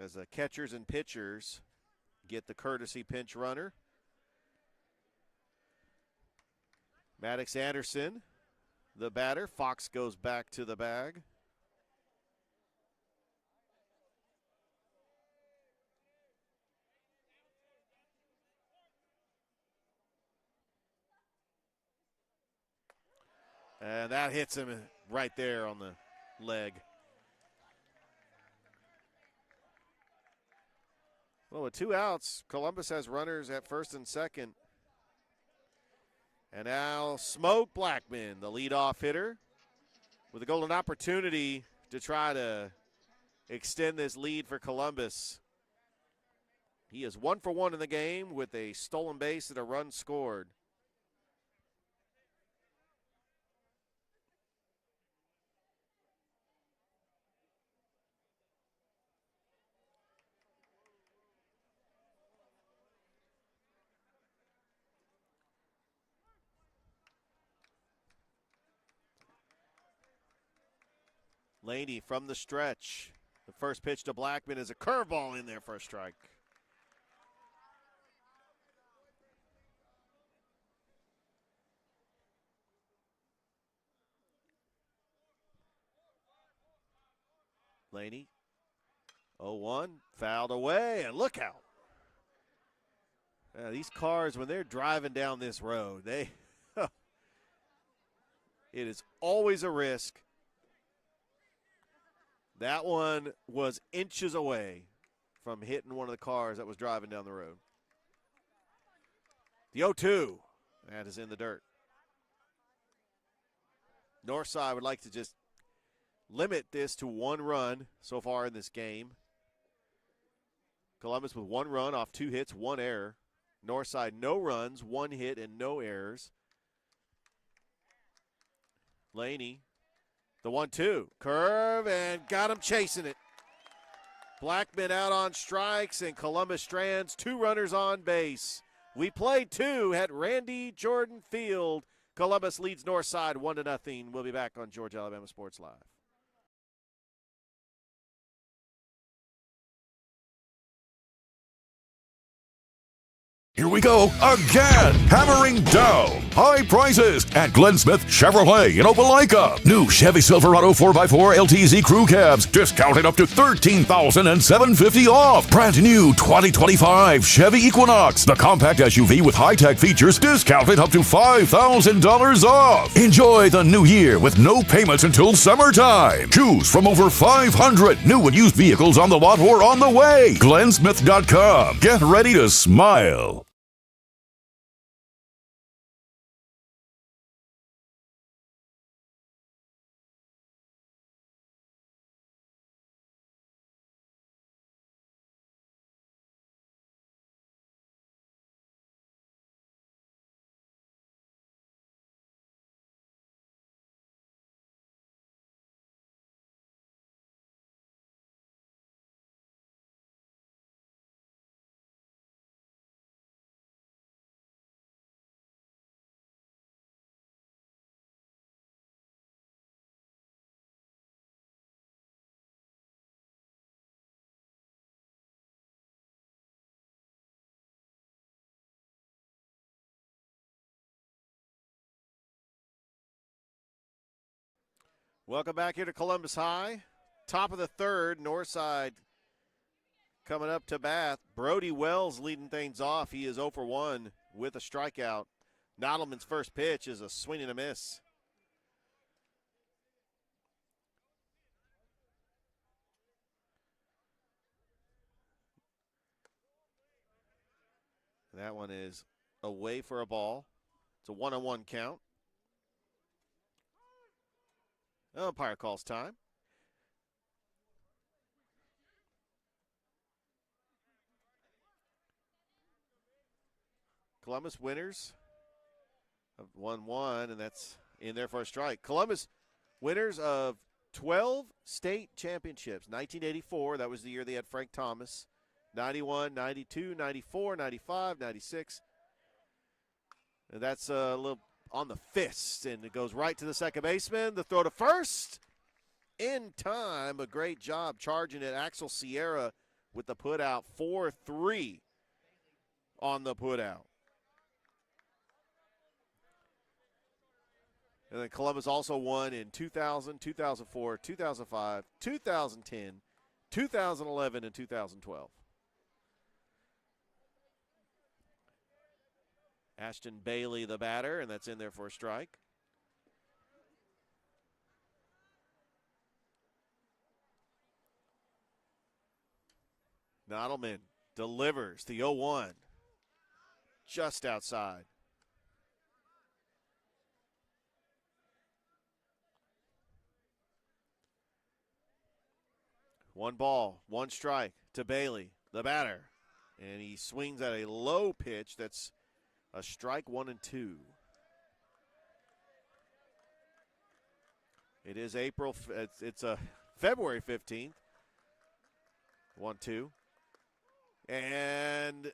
As the catchers and pitchers get the courtesy pinch runner. Maddox Anderson, the batter. Fox goes back to the bag. And that hits him right there on the leg. Well, with 2 outs, Columbus has runners at first and second. And now Smoke Blackman, the leadoff hitter, with a golden opportunity to try to extend this lead for Columbus. He is 1 for 1 in the game with a stolen base and a run scored. Laney from the stretch. The first pitch to Blackman is a curveball in there for a strike. Laney, 0-1, fouled away, and look out. These cars, when they're driving down this road, it is always a risk. That one was inches away from hitting one of the cars that was driving down the road. The 0-2, that is in the dirt. Northside would like to just limit this to 1 run so far in this game. Columbus with 1 run off 2 hits, 1 error. Northside no runs, 1 hit, and no errors. Laney. The 1-2, curve, and got him chasing it. Blackman out on strikes, and Columbus strands 2 runners on base. We played 2 at Randy Jordan Field. Columbus leads Northside 1-0. We'll be back on Georgia Alabama Sports Live. Here we go again, hammering down high prices at Glenn Smith Chevrolet in Opelika. New Chevy Silverado 4x4 LTZ crew cabs discounted up to $13,750 off. Brand new 2025 Chevy Equinox, the compact SUV with high-tech features, discounted up to $5,000 off. Enjoy the new year with no payments until summertime. Choose from over 500 new and used vehicles on the lot or on the way. GlennSmith.com. Get ready to smile. Welcome back here to Columbus High. Top of the third, Northside coming up to bat. Brody Wells leading things off. He is 0 for 1 with a strikeout. Nodelman's first pitch is a swing and a miss. That one is away for a ball. It's a 1-on-1 count. Umpire calls time. Columbus winners of 1-1, and that's in there for a strike. Columbus winners of 12 state championships. 1984, that was the year they had Frank Thomas. 91, 92, 94, 95, 96. And that's a little on the fist, and it goes right to the second baseman. The throw to first in time. A great job charging it. Axel Sierra with the put out. 4-3 on the put out. And then Columbus also won in 2000, 2004, 2005, 2010, 2011, and 2012. Ashton Bailey, the batter, and that's in there for a strike. Nottleman delivers the 0-1. Just outside. One ball, one strike to Bailey, the batter. And he swings at a low pitch that's a strike, 1-2. It is it's February 15th. 1-2. And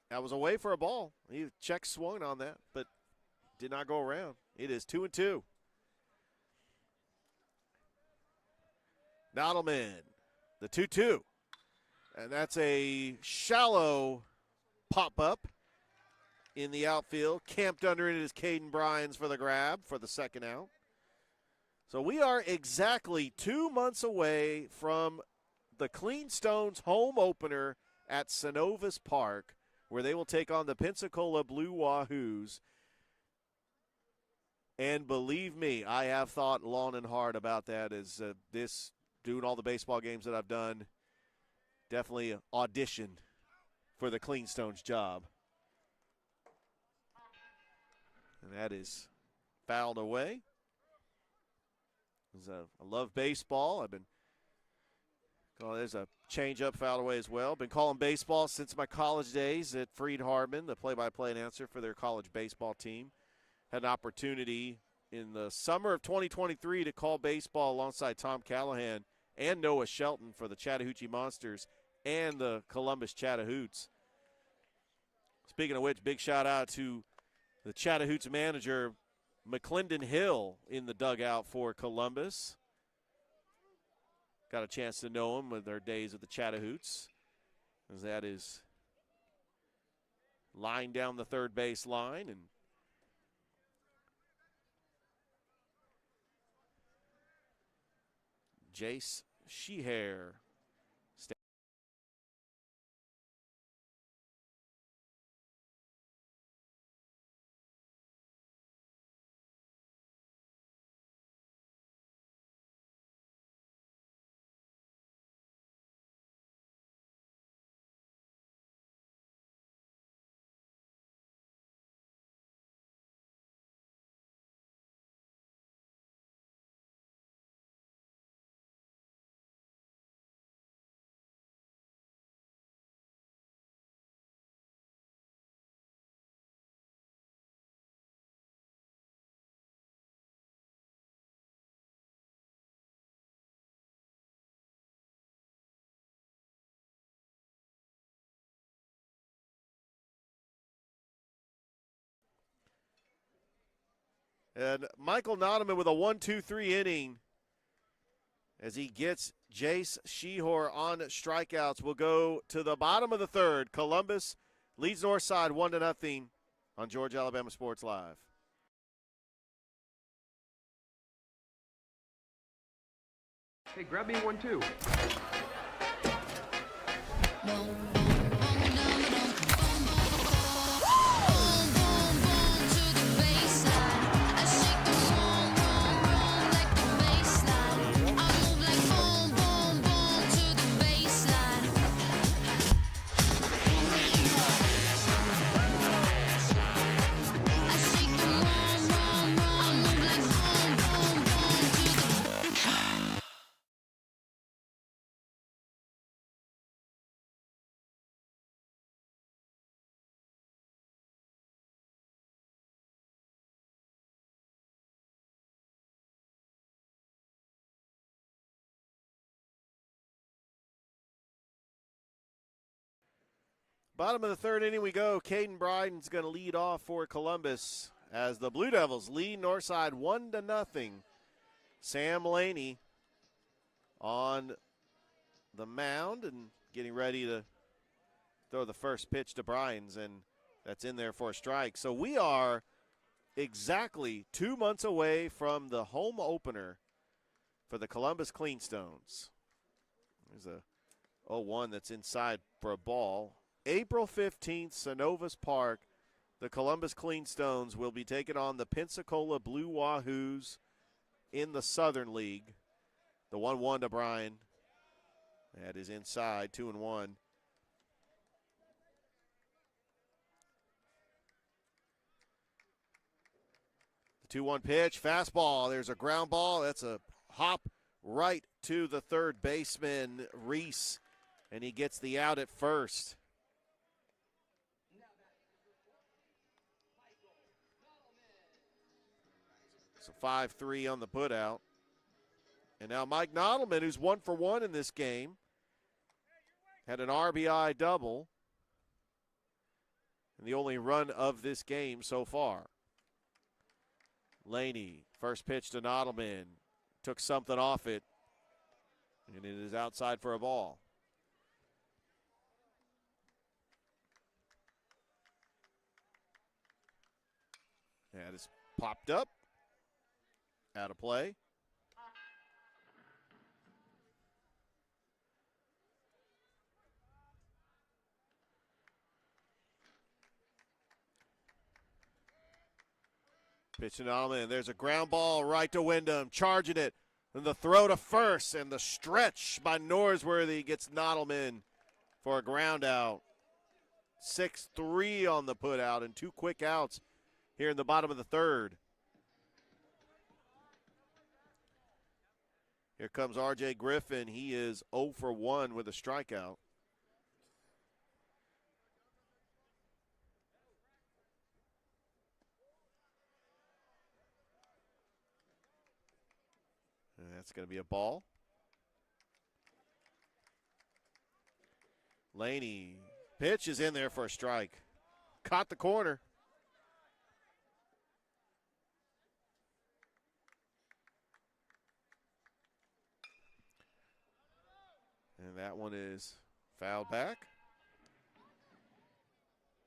that was away for a ball. He check swung on that, but did not go around. It is 2-2. Nottleman, the 2-2. And that's a shallow pop-up in the outfield. Camped under it is Caden Bryans for the grab for the second out. So we are exactly 2 months away from the Clean Stones home opener at Synovus Park, where they will take on the Pensacola Blue Wahoos. And believe me, I have thought long and hard about that as doing all the baseball games that I've done, definitely auditioned for the Clean Stones job. And that is fouled away. I love baseball. There's a changeup fouled away as well. Been calling baseball since my college days at Freed Hardeman, the play-by-play announcer for their college baseball team. Had an opportunity in the summer of 2023 to call baseball alongside Tom Callahan and Noah Shelton for the Chattahoochee Monsters and the Columbus Chattahoots. Speaking of which, big shout out to the Chattahoots manager, McClendon Hill, in the dugout for Columbus. Got a chance to know him with their days at the Chattahoots, as that is lined down the third base line. And Jace Shehair and Michael Nottleman with a 1-2-3 inning as he gets Jace Shehor on strikeouts. We'll go to the bottom of the third. Columbus leads Northside 1-0 on Georgia Alabama Sports Live. Hey, grab me one too. Bottom of the third inning we go. Caden Bryden's going to lead off for Columbus as the Blue Devils lead Northside 1-0. Sam Laney on the mound and getting ready to throw the first pitch to Bryans, and that's in there for a strike. So we are exactly 2 months away from the home opener for the Columbus Cleanstones. There's a 0-1 that's inside for a ball. April 15th, Synovus Park, the Columbus Cleanstones will be taking on the Pensacola Blue Wahoos in the Southern League. The 1-1 to Bryan. That is inside, 2-1. The 2-1 pitch, fastball. There's a ground ball. That's a hop right to the third baseman, Reese, and he gets the out at first. So 5-3 on the putout. And now Mike Nodelman, who's 1 for 1 in this game, had an RBI double. And the only run of this game so far. Laney, first pitch to Nodelman, took something off it. And it is outside for a ball. That is popped up. Out of play. Pitch to Nodelman. There's a ground ball right to Wyndham. Charging it. And the throw to first. And the stretch by Norsworthy gets Nodelman for a ground out. 6-3 on the put out and 2 quick outs here in the bottom of the third. Here comes R.J. Griffin. He is 0 for 1 with a strikeout. And that's going to be a ball. Laney, pitch is in there for a strike. Caught the corner. And that one is fouled back.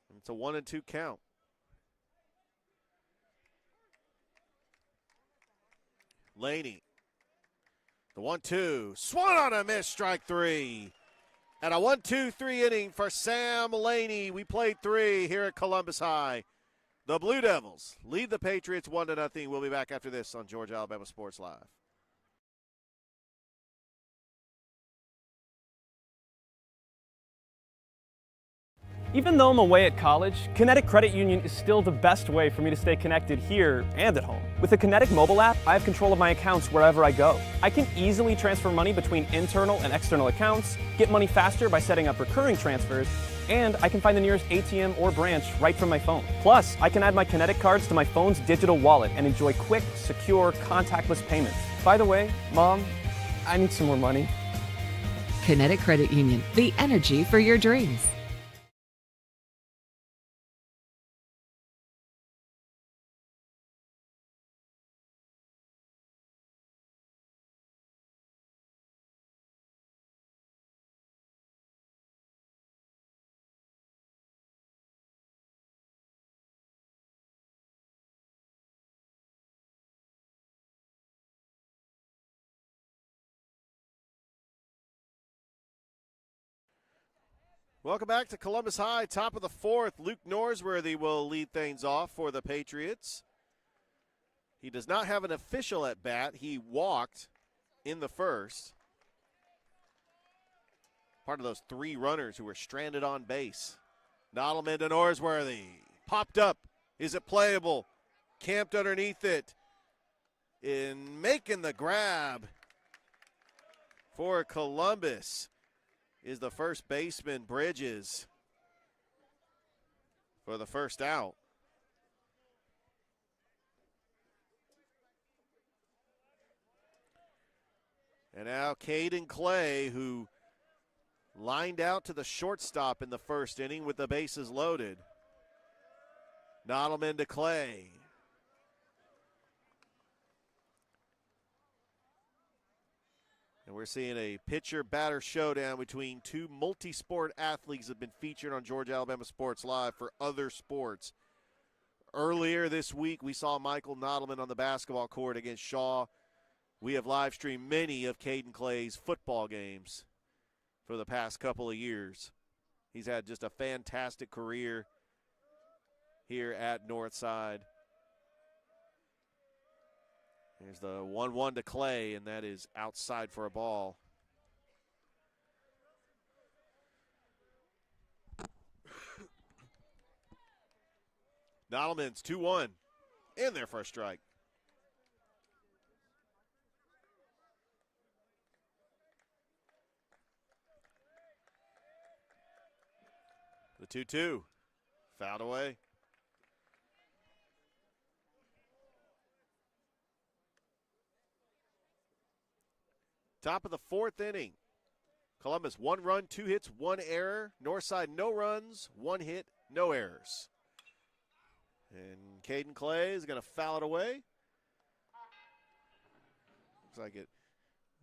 And it's a 1-2 count. Laney. The 1-2. Swung on a miss, strike 3. And a 1-2-3 inning for Sam Laney. We played 3 here at Columbus High. The Blue Devils lead the Patriots 1-0. We'll be back after this on Georgia Alabama Sports Live. Even though I'm away at college, Kinetic Credit Union is still the best way for me to stay connected here and at home. With the Kinetic mobile app, I have control of my accounts wherever I go. I can easily transfer money between internal and external accounts, get money faster by setting up recurring transfers, and I can find the nearest ATM or branch right from my phone. Plus, I can add my Kinetic cards to my phone's digital wallet and enjoy quick, secure, contactless payments. By the way, Mom, I need some more money. Kinetic Credit Union, the energy for your dreams. Welcome back to Columbus High, top of the fourth. Luke Norsworthy will lead things off for the Patriots. He does not have an official at bat. He walked in the first. Part of those 3 runners who were stranded on base. Nodelman to Norsworthy. Popped up. Is it playable? Camped underneath it. In making the grab for Columbus is the first baseman, Bridges, for the first out. And now Caden Clay, who lined out to the shortstop in the first inning with the bases loaded. Nodelman to Clay. And we're seeing a pitcher-batter showdown between two multi-sport athletes that have been featured on Georgia Alabama Sports Live for other sports. Earlier this week, we saw Michael Nodelman on the basketball court against Shaw. We have live-streamed many of Caden Clay's football games for the past couple of years. He's had just a fantastic career here at Northside. There's the 1-1 to Clay, and that is outside for a ball. Nodelman's 2-1 in there for a strike. The 2-2, fouled away. Top of the fourth inning. Columbus 1 run, 2 hits, 1 error. Northside no runs, 1 hit, no errors. And Caden Clay is going to foul it away. Looks like it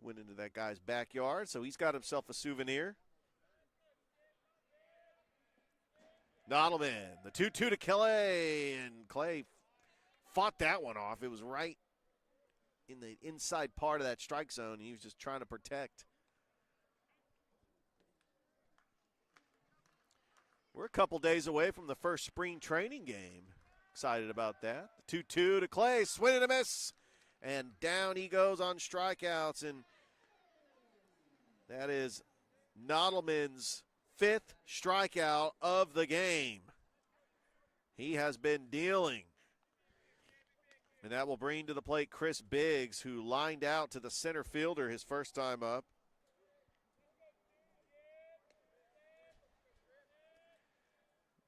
went into that guy's backyard, so he's got himself a souvenir. Nodelman, the 2-2 to Clay, and Clay fought that one off. It was right in the inside part of that strike zone. He was just trying to protect. We're a couple days away from the first spring training game. Excited about that. The 2-2 to Clay, swing and a miss, and down he goes on strikeouts, and that is Nodelman's 5th strikeout of the game. He has been dealing. And that will bring to the plate Chris Biggs, who lined out to the center fielder his first time up.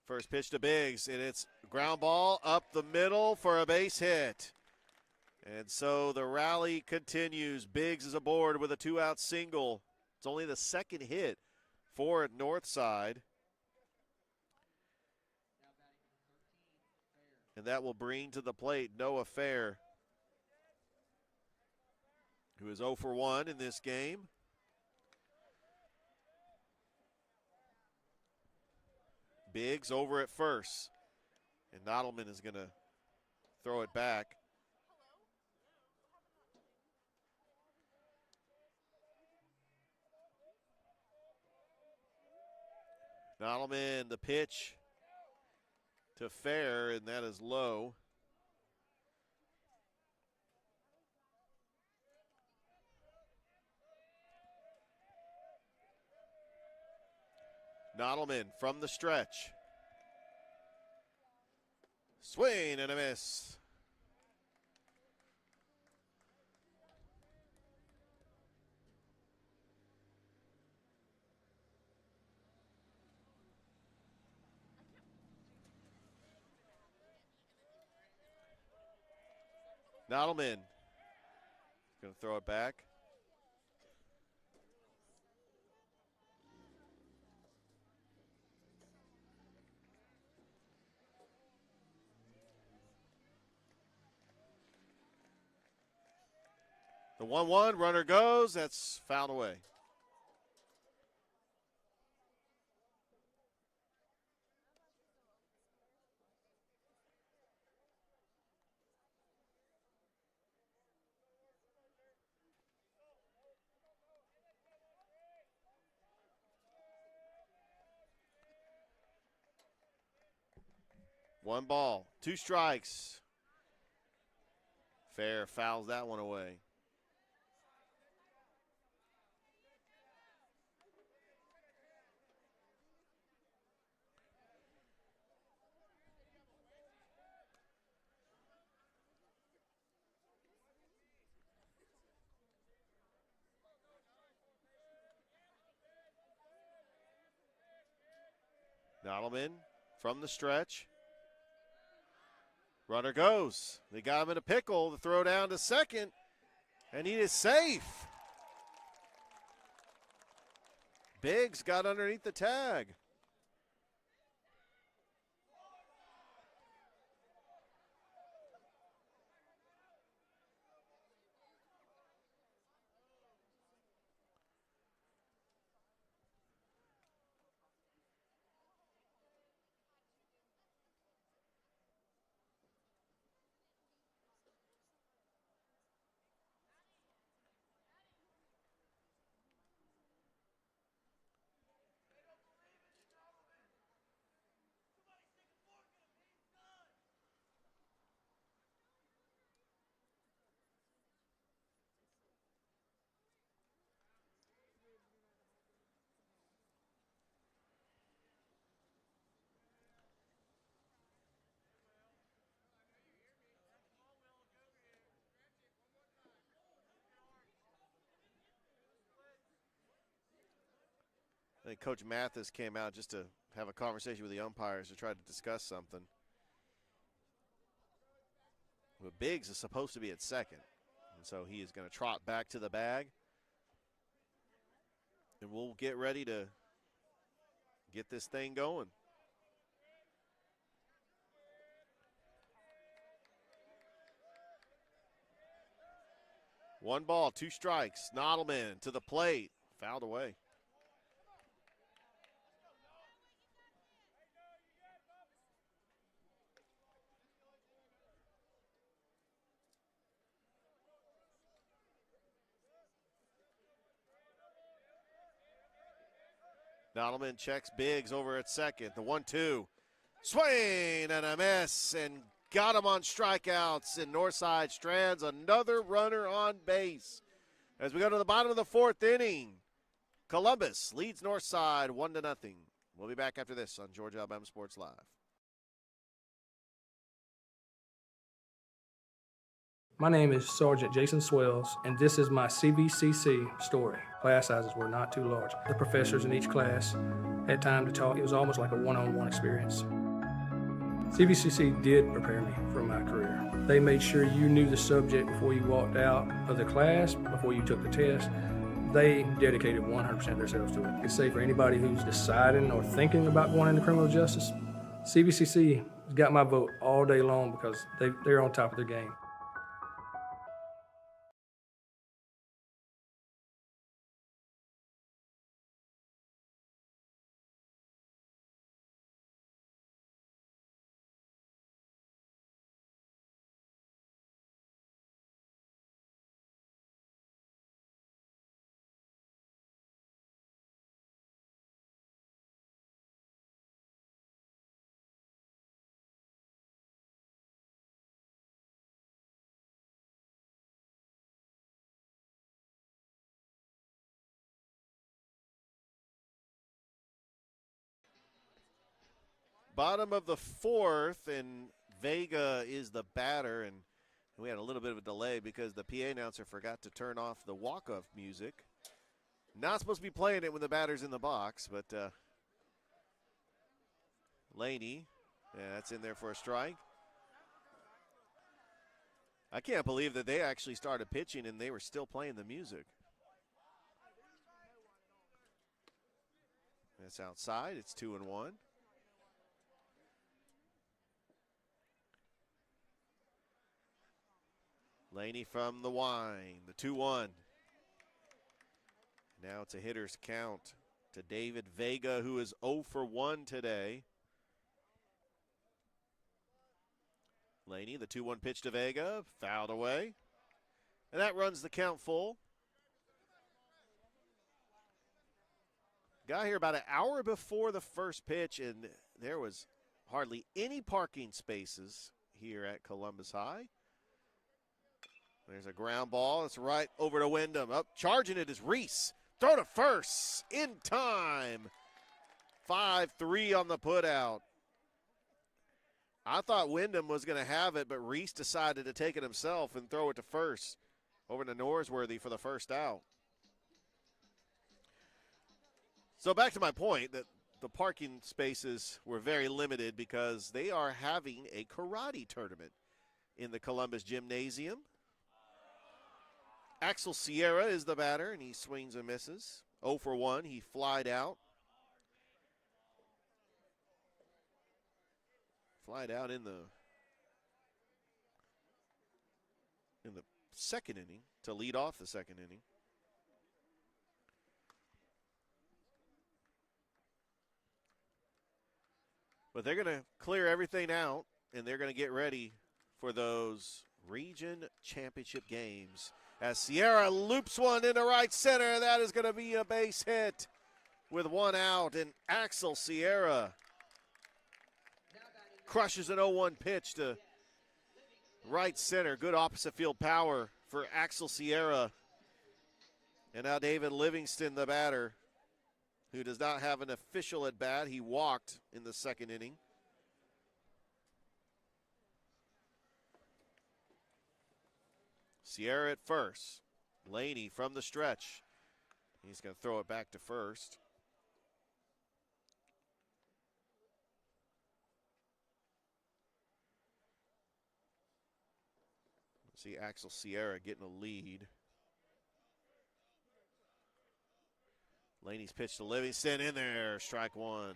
First pitch to Biggs, and it's ground ball up the middle for a base hit. And so the rally continues. Biggs is aboard with a 2-out single. It's only the second hit for Northside. And that will bring to the plate Noah Fair, who is 0 for 1 in this game. Biggs over at first, and Nodelman is going to throw it back. Nodelman, the pitch to Fair, and that is low. Nodelman from the stretch. Swing and a miss. Nodelman going to throw it back. The 1-1, runner goes. That's fouled away. One ball, 2 strikes. Fair fouls that one away. Nodelman from the stretch. Runner goes. They got him in a pickle. The throw down to second, and he is safe. Biggs got underneath the tag. I think Coach Mathis came out just to have a conversation with the umpires to try to discuss something. But Biggs is supposed to be at second, and so he is going to trot back to the bag. And we'll get ready to get this thing going. One ball, 2 strikes. Nodelman to the plate, fouled away. Nodelman checks Biggs over at second. The 1-2. Swing and a miss, and got him on strikeouts. And Northside strands another runner on base. As we go to the bottom of the 4th inning, Columbus leads Northside 1-0. We'll be back after this on Georgia Alabama Sports Live. My name is Sergeant Jason Swells, and this is my CVCC story. Class sizes were not too large. The professors in each class had time to talk. It was almost like a one-on-one experience. CVCC did prepare me for my career. They made sure you knew the subject before you walked out of the class, before you took the test. They dedicated 100% of themselves to it. I can say for anybody who's deciding or thinking about going into criminal justice, CVCC has got my vote all day long because they're on top of their game. Bottom of the 4th, and Vega is the batter, and we had a little bit of a delay because the PA announcer forgot to turn off the walk-off music. Not supposed to be playing it when the batter's in the box, but Laney, yeah, that's in there for a strike. I can't believe that they actually started pitching and they were still playing the music. That's outside. It's 2-1. Laney from the wine, the 2-1. Now it's a hitter's count to David Vega, who is 0 for 1 today. Laney, the 2-1 pitch to Vega, fouled away. And that runs the count full. Got here about an hour before the first pitch, and there was hardly any parking spaces here at Columbus High. There's a ground ball. It's right over to Wyndham. Up charging it is Reese. Throw to first in time. 5-3 on the putout. I thought Wyndham was going to have it, but Reese decided to take it himself and throw it to first over to Norsworthy for the first out. So back to my point that the parking spaces were very limited because they are having a karate tournament in the Columbus Gymnasium. Axel Sierra is the batter, and he swings and misses. 0 for 1. He flied out. Flied out in the second inning to lead off the second inning. But they're going to clear everything out, and they're going to get ready for those region championship games. As Sierra loops one into right center, that is going to be a base hit with one out, and Axel Sierra crushes an 0-1 pitch to right center. Good opposite field power for Axel Sierra. And now David Livingston, the batter, who does not have an official at bat. He walked in the second inning. Sierra at first. Laney from the stretch. He's going to throw it back to first. See Axel Sierra getting a lead. Laney's pitch to Livingston in there, strike one.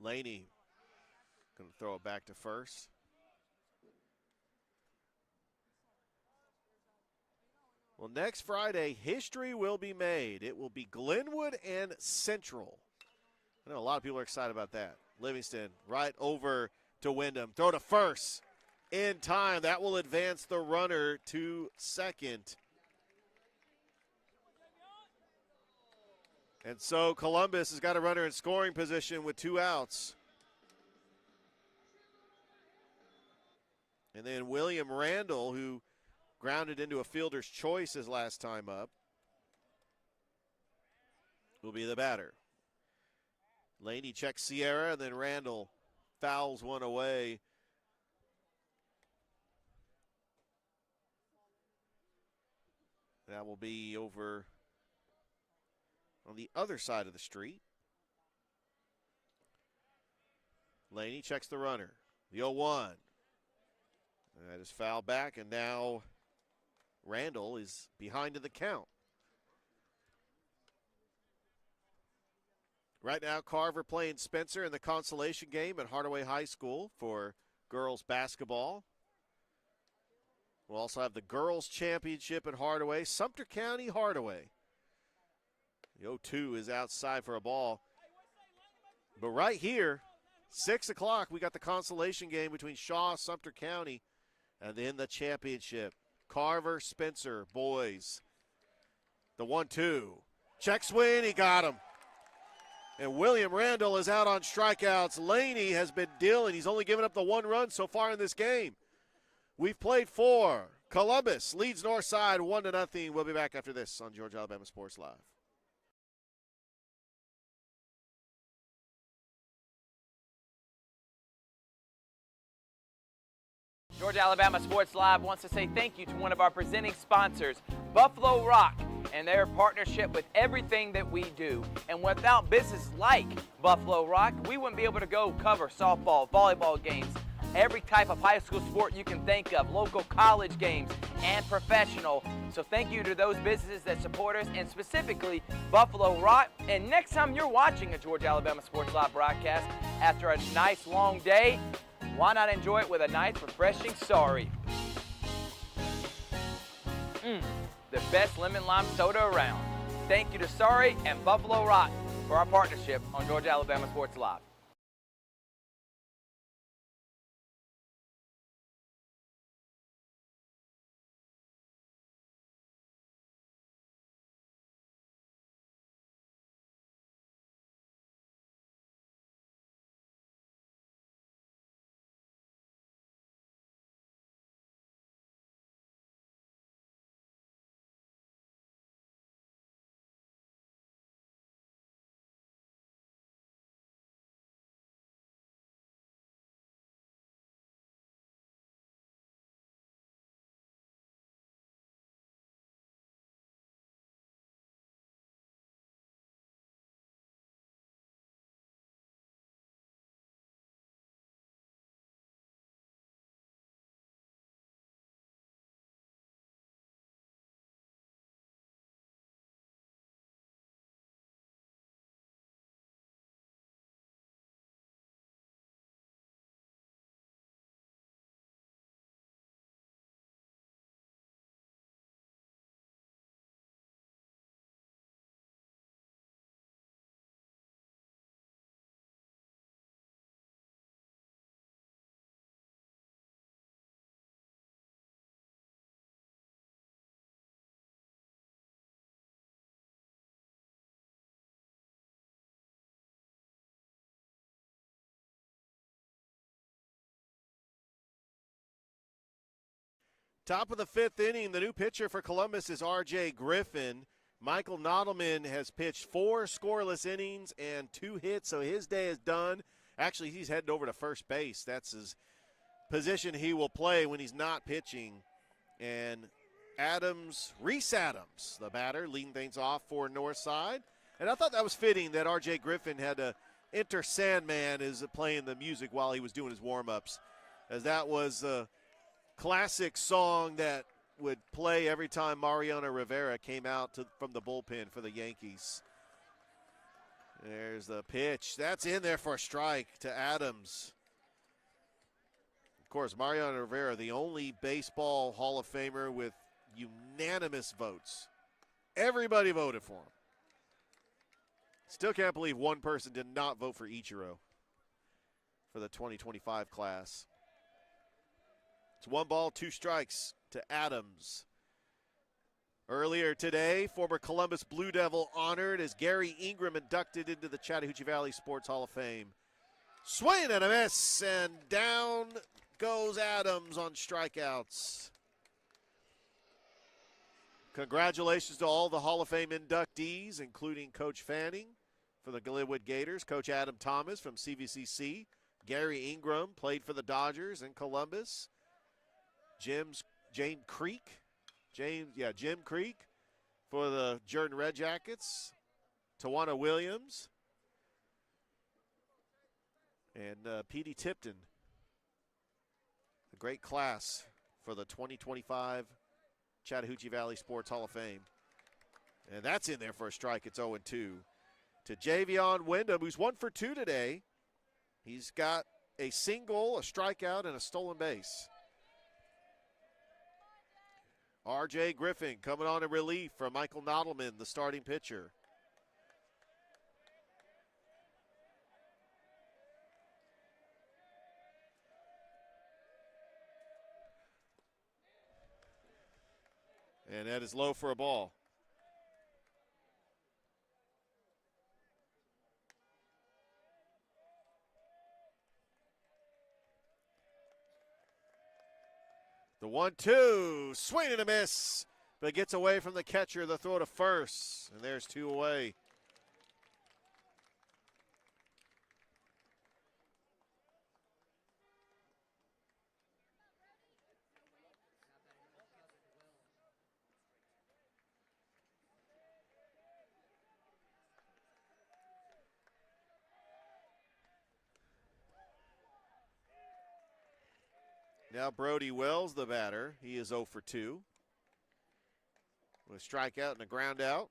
Laney going to throw it back to first. Well, next Friday, history will be made. It will be Glenwood and Central. I know a lot of people are excited about that. Livingston right over to Wyndham. Throw to first in time. That will advance the runner to second. And so Columbus has got a runner in scoring position with 2 outs. And then William Randall, who grounded into a fielder's choice his last time up, will be the batter. Laney checks Sierra, and then Randall fouls one away. That will be over on the other side of the street. Laney checks the runner. The 0-1. That is fouled back, and now Randall is behind in the count. Right now, Carver playing Spencer in the consolation game at Hardaway High School for girls basketball. We'll also have the girls championship at Hardaway, Sumter County, Hardaway. The 0-2 is outside for a ball. But right here, 6 o'clock, we got the consolation game between Shaw, Sumter County, and then the championship. Carver, Spencer, boys. The 1-2. Check swing, he got him. And William Randall is out on strikeouts. Laney has been dealing. He's only given up the 1 run so far in this game. We've played 4. Columbus leads Northside 1-0. We'll be back after this on Georgia Alabama Sports Live. Georgia Alabama Sports Live wants to say thank you to one of our presenting sponsors, Buffalo Rock, and their partnership with everything that we do. And without businesses like Buffalo Rock, we wouldn't be able to go cover softball, volleyball games, every type of high school sport you can think of, local college games, and professional. So thank you to those businesses that support us, and specifically Buffalo Rock. And next time you're watching a Georgia Alabama Sports Live broadcast after a nice long day, why not enjoy it with a nice, refreshing Sorry? The best lemon lime soda around. Thank you to Sorry and Buffalo Rock for our partnership on Georgia Alabama Sports Live. Top of the 5th inning, the new pitcher for Columbus is R.J. Griffin. Michael Nodelman has pitched 4 scoreless innings and 2 hits, so his day is done. Actually, he's heading over to first base. That's his position he will play when he's not pitching. And Reese Adams, the batter, leading things off for Northside. And I thought that was fitting that R.J. Griffin had to enter Sandman as playing the music while he was doing his warm-ups, as that was a classic song that would play every time Mariano Rivera came out from the bullpen for the Yankees. There's the pitch. That's in there for a strike to Adams. Of course, Mariano Rivera, the only baseball Hall of Famer with unanimous votes. Everybody voted for him. Still can't believe one person did not vote for Ichiro for the 2025 class. It's 1 ball, 2 strikes to Adams. Earlier today, former Columbus Blue Devil honored as Gary Ingram inducted into the Chattahoochee Valley Sports Hall of Fame. Swing and a miss, and down goes Adams on strikeouts. Congratulations to all the Hall of Fame inductees, including Coach Fanning for the Glenwood Gators, Coach Adam Thomas from CVCC, Gary Ingram played for the Dodgers in Columbus, Jim Creek for the Jordan Red Jackets, Tawana Williams, and Petey Tipton. A great class for the 2025 Chattahoochee Valley Sports Hall of Fame. And that's in there for a strike. It's 0-2 to Javion Wyndham, who's 1 for 2 today. He's got a single, a strikeout, and a stolen base. R.J. Griffin coming on in relief from Michael Nodelman, the starting pitcher. And that is low for a ball. The 1-2, swing and a miss, but gets away from the catcher, the throw to first, and there's 2 away. Now Brody Wells, the batter. He is 0 for 2. With a strikeout and a ground out.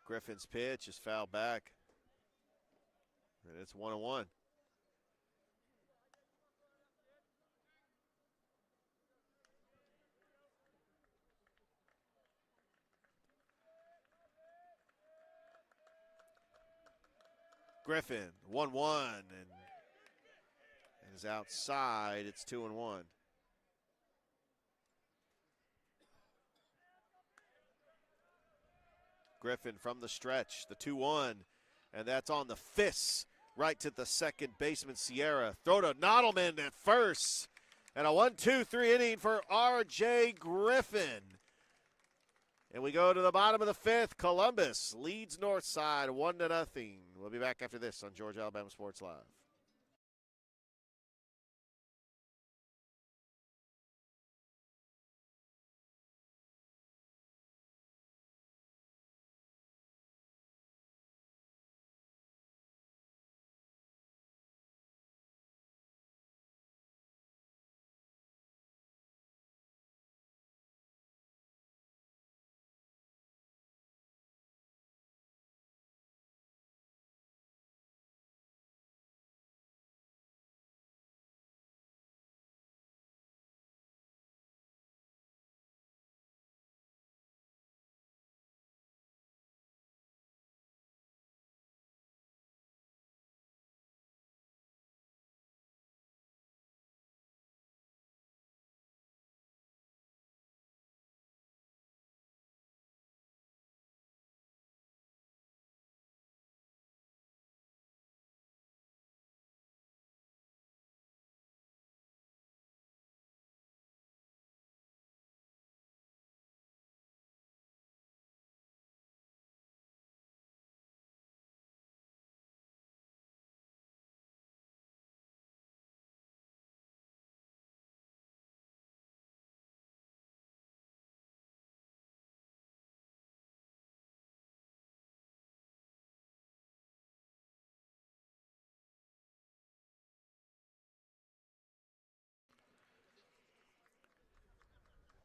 Griffin's pitch is fouled back. And it's 1-1. Griffin, 1-1, and is outside. It's 2-1. Griffin from the stretch, the 2-1, and that's on the fists, right to the second baseman, Sierra. Throw to Nodelman at first, and a 1-2-3 inning for R.J. Griffin. And we go to the bottom of the 5th. Columbus leads Northside 1-0. We'll be back after this on Georgia Alabama Sports Live.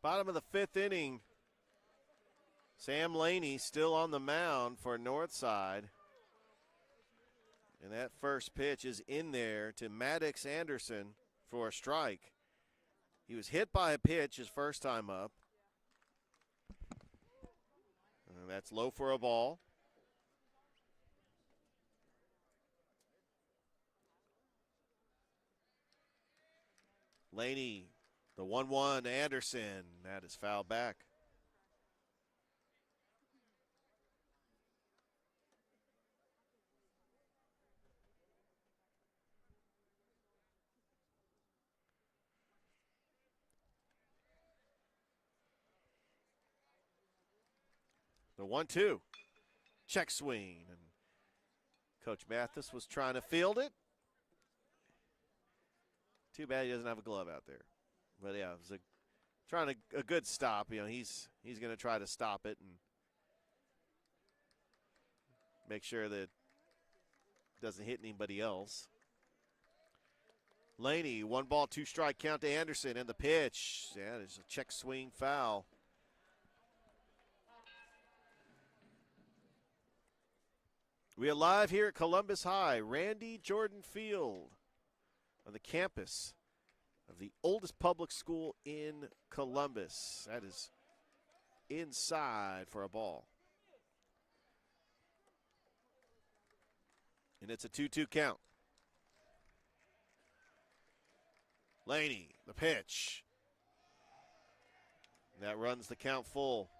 Bottom of the 5th inning. Sam Laney still on the mound for Northside. And that first pitch is in there to Maddox Anderson for a strike. He was hit by a pitch his first time up. And that's low for a ball. Laney, the 1-1, Anderson. That is fouled back. The 1-2. Check swing. And Coach Mathis was trying to field it. Too bad he doesn't have a glove out there. But yeah, it was a good stop. You know, he's going to try to stop it and make sure that it doesn't hit anybody else. Laney, 1 ball, 2 strike count to Anderson, and the pitch. Yeah, there's a check swing foul. We are live here at Columbus High, Randy Jordan Field, on the campus of the oldest public school in Columbus. That is inside for a ball. And it's a 2-2 count. Laney, the pitch. That runs the count full.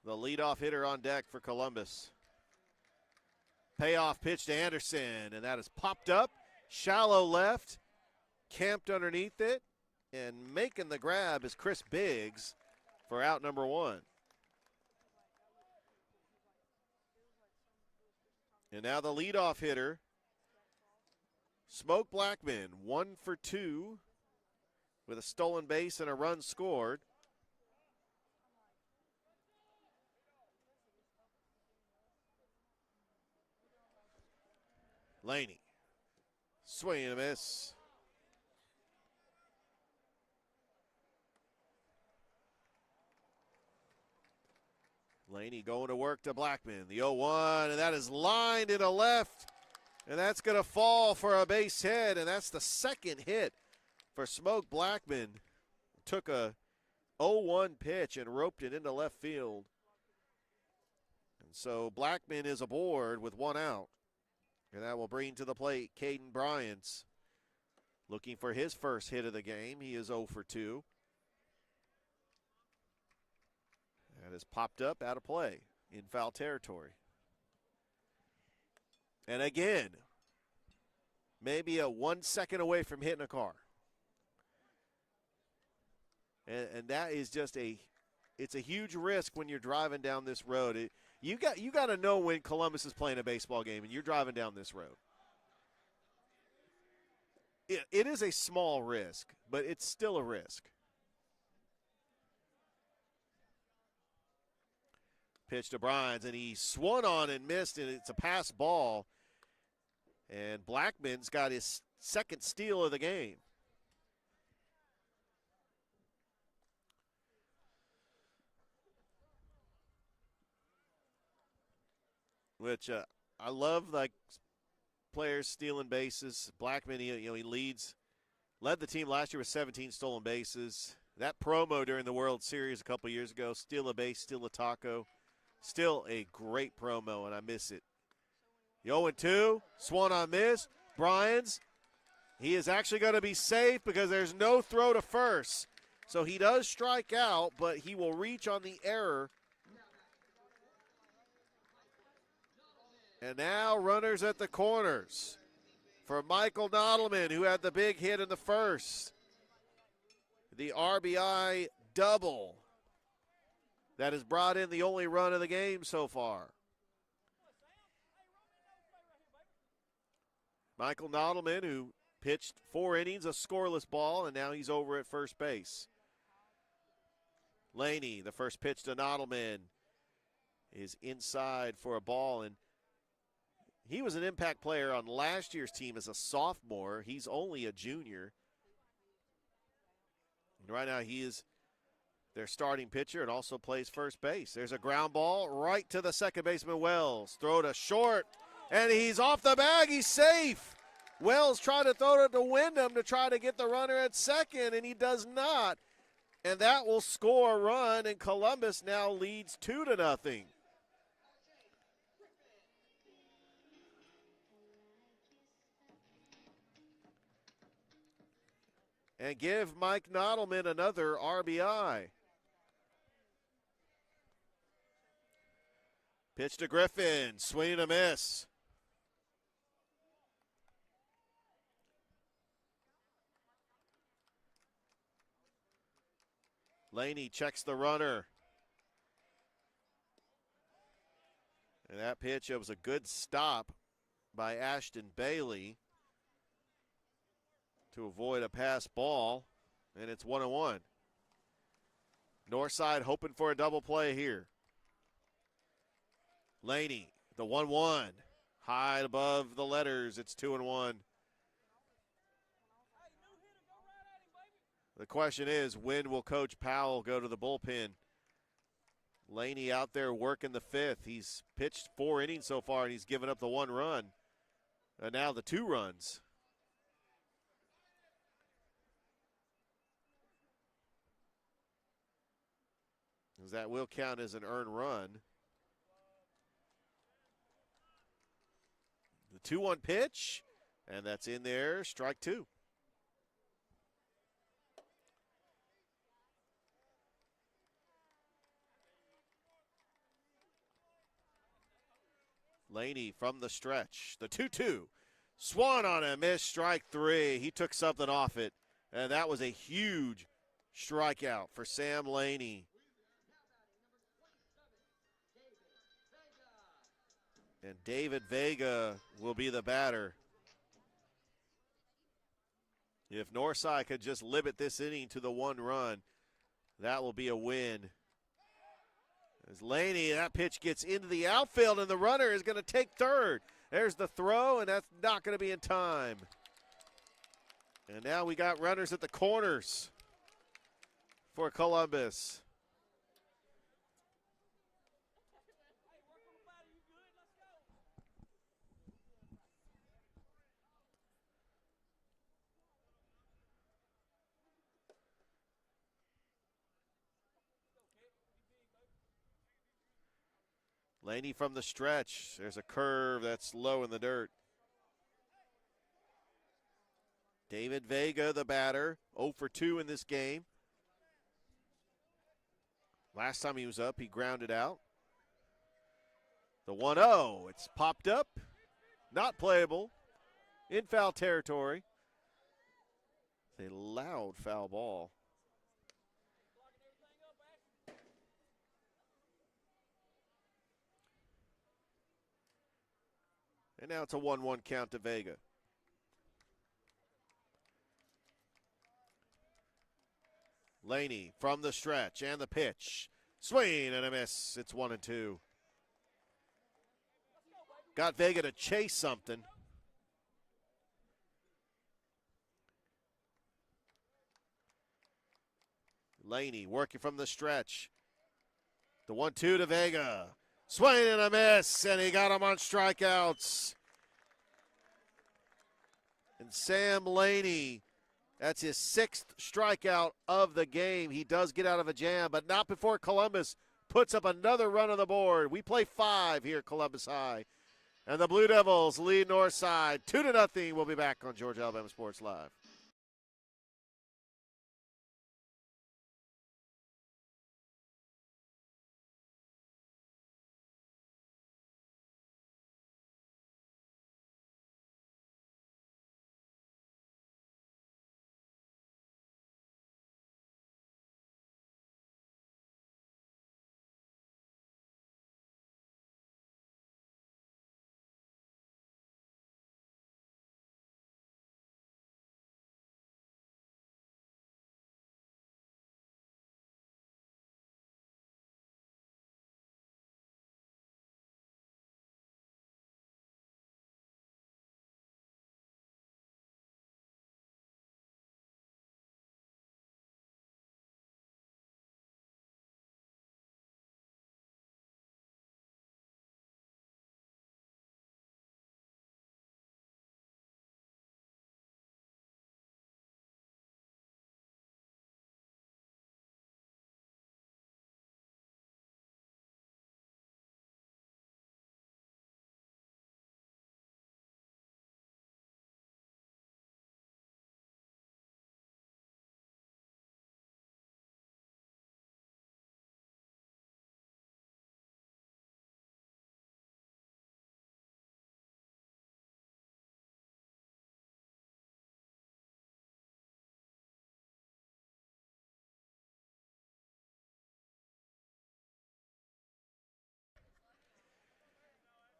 The leadoff hitter on deck for Columbus. Payoff pitch to Anderson, and that is popped up. Shallow left, camped underneath it, and making the grab is Chris Biggs for out number 1. And now the leadoff hitter, Smoke Blackman, 1 for 2 with a stolen base and a run scored. Laney, swing and a miss. Laney going to work to Blackman, the 0-1, and that is lined into left, and that's going to fall for a base hit, and that's the second hit for Smoke Blackman. Took a 0-1 pitch and roped it into left field. And so Blackman is aboard with 1 out. And that will bring to the plate Caden Bryants, looking for his first hit of the game. He is 0 for 2. That is popped up out of play in foul territory. And again, maybe a 1 second away from hitting a car. And that is just it's a huge risk when you're driving down this road. You got to know when Columbus is playing a baseball game and you're driving down this road. It is a small risk, but it's still a risk. Pitch to Bryans, and he swung on and missed, and it's a pass ball. And Blackman's got his second steal of the game. Which I love, like players stealing bases. Blackman, he led the team last year with 17 stolen bases. That promo during the World Series a couple years ago, steal a base, steal a taco, still a great promo, and I miss it. 0-2, swung on miss. Bryans, he is actually going to be safe because there's no throw to first. So he does strike out, but he will reach on the error. And now runners at the corners for Michael Nodelman, who had the big hit in the first. The RBI double that has brought in the only run of the game so far. Michael Nodelman, who pitched 4 innings, a scoreless ball, and now he's over at first base. Laney, the first pitch to Nodelman, is inside for a ball, and He was an impact player on last year's team as a sophomore. He's only a junior. And right now he is their starting pitcher and also plays first base. There's a ground ball right to the second baseman, Wells. Throw to short, and he's off the bag. He's safe. Wells tried to throw it to Wyndham to try to get the runner at second, and he does not. And that will score a run, and Columbus now leads 2-0. And give Mike Nodelman another RBI. Pitch to Griffin, swing and a miss. Laney checks the runner. And that pitch, it was a good stop by Ashton Bailey to avoid a pass ball, and it's 1-1. Northside hoping for a double play here. Laney, the 1-1, high above the letters. It's 2-1. The question is, when will Coach Powell go to the bullpen? Laney out there working the fifth. He's pitched 4 innings so far, and he's given up the 1 run. And now the 2 runs. As that will count as an earned run. The 2-1 pitch, and that's in there, strike 2. Laney from the stretch, the 2-2. Swung on a miss, strike 3. He took something off it, and that was a huge strikeout for Sam Laney. And David Vega will be the batter. If Northside could just limit this inning to the 1 run, that will be a win. As Laney, that pitch gets into the outfield, and the runner is going to take third. There's the throw, and that's not going to be in time. And now we got runners at the corners for Columbus. Laney from the stretch. There's a curve that's low in the dirt. David Vega, the batter, 0 for 2 in this game. Last time he was up, he grounded out. The 1-0, it's popped up, not playable, in foul territory. It's a loud foul ball. And now it's a 1-1 count to Vega. Laney from the stretch and the pitch. Swing and a miss. It's 1-2. Got Vega to chase something. Laney working from the stretch. The 1-2 to Vega. Swing and a miss, and he got him on strikeouts. And Sam Laney, that's his 6th strikeout of the game. He does get out of a jam, but not before Columbus puts up another run on the board. We play 5 here at Columbus High. And the Blue Devils lead Northside 2-0. We'll be back on Georgia Alabama Sports Live.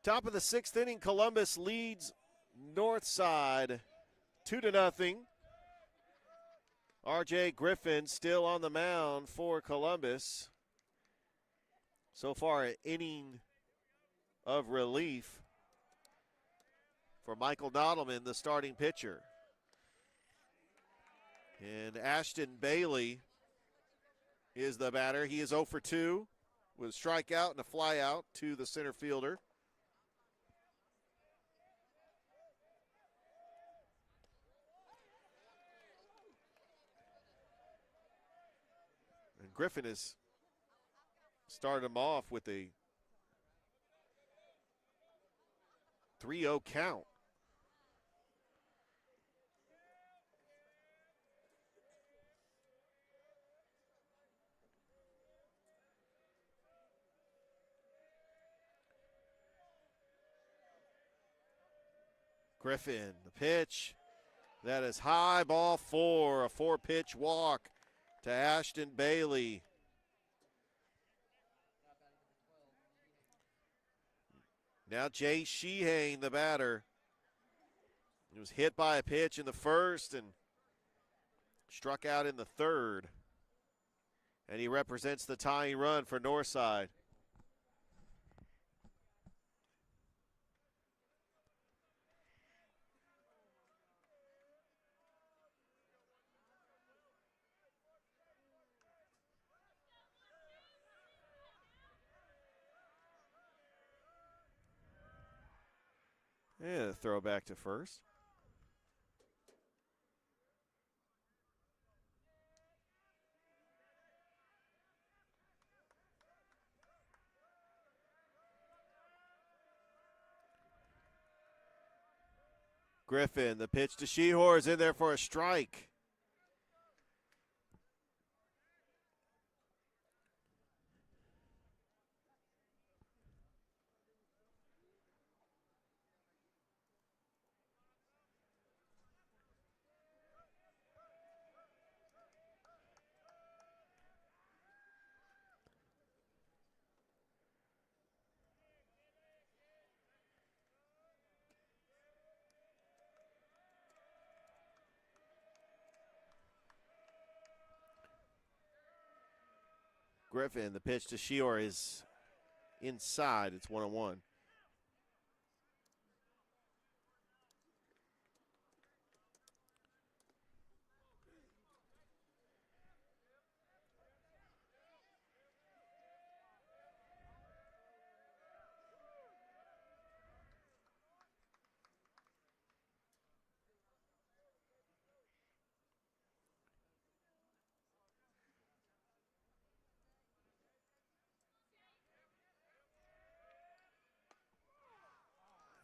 Top of the 6th inning, Columbus leads Northside 2-0. R.J. Griffin still on the mound for Columbus. So far, an inning of relief for Michael Nodelman, the starting pitcher. And Ashton Bailey is the batter. He is 0 for 2 with a strikeout and a flyout to the center fielder. And Griffin has started him off with a 3-0 count. Griffin, the pitch. That is high, ball 4, a 4-pitch walk to Ashton Bailey. Now Jay Shehane, the batter. He was hit by a pitch in the first and struck out in the third. And he represents the tying run for Northside. And a throw back to first. Griffin, the pitch to Shehor is in there for a strike. Griffin, the pitch to Shehor is inside. It's 1-1.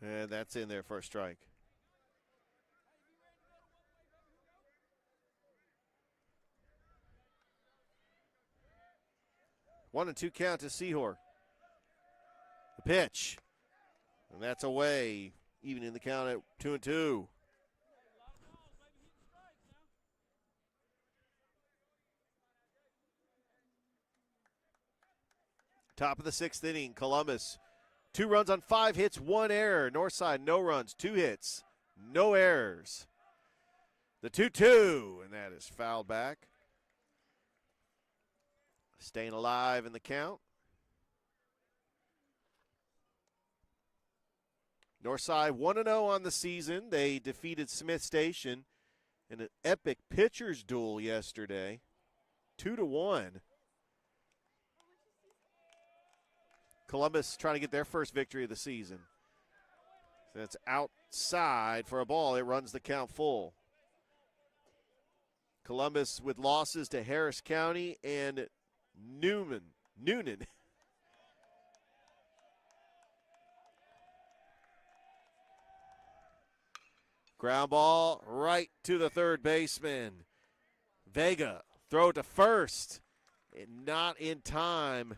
And that's in there for a strike. One and two count to Shehor. The pitch. And that's away, even in the count at 2-2. Top of the 6th inning, Columbus. 2 runs on 5 hits, 1 error. Northside, no runs, 2 hits, no errors. The 2-2, and that is fouled back. Staying alive in the count. Northside 1-0 on the season. They defeated Smith Station in an epic pitcher's duel yesterday, 2-1. Columbus trying to get their first victory of the season. That's outside for a ball. It runs the count full. Columbus with losses to Harris County and Noonan. Ground ball right to the third baseman. Vega throw to first. And not in time.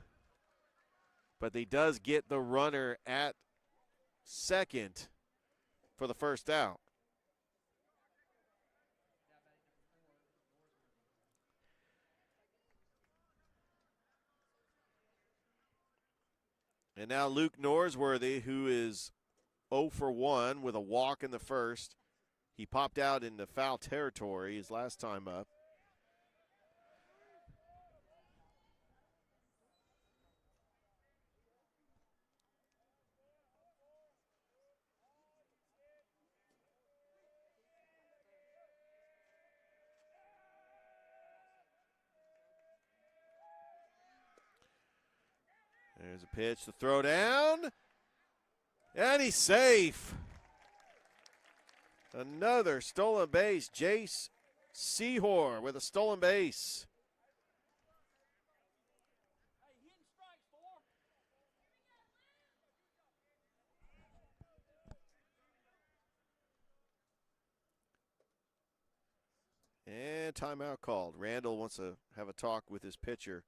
But he does get the runner at second for the first out. And now Luke Norsworthy, who is 0 for 1 with a walk in the first. He popped out into foul territory his last time up. There's a pitch to throw down. And he's safe. Another stolen base. Jace Sehor with a stolen base. And timeout called. Randall wants to have a talk with his pitcher.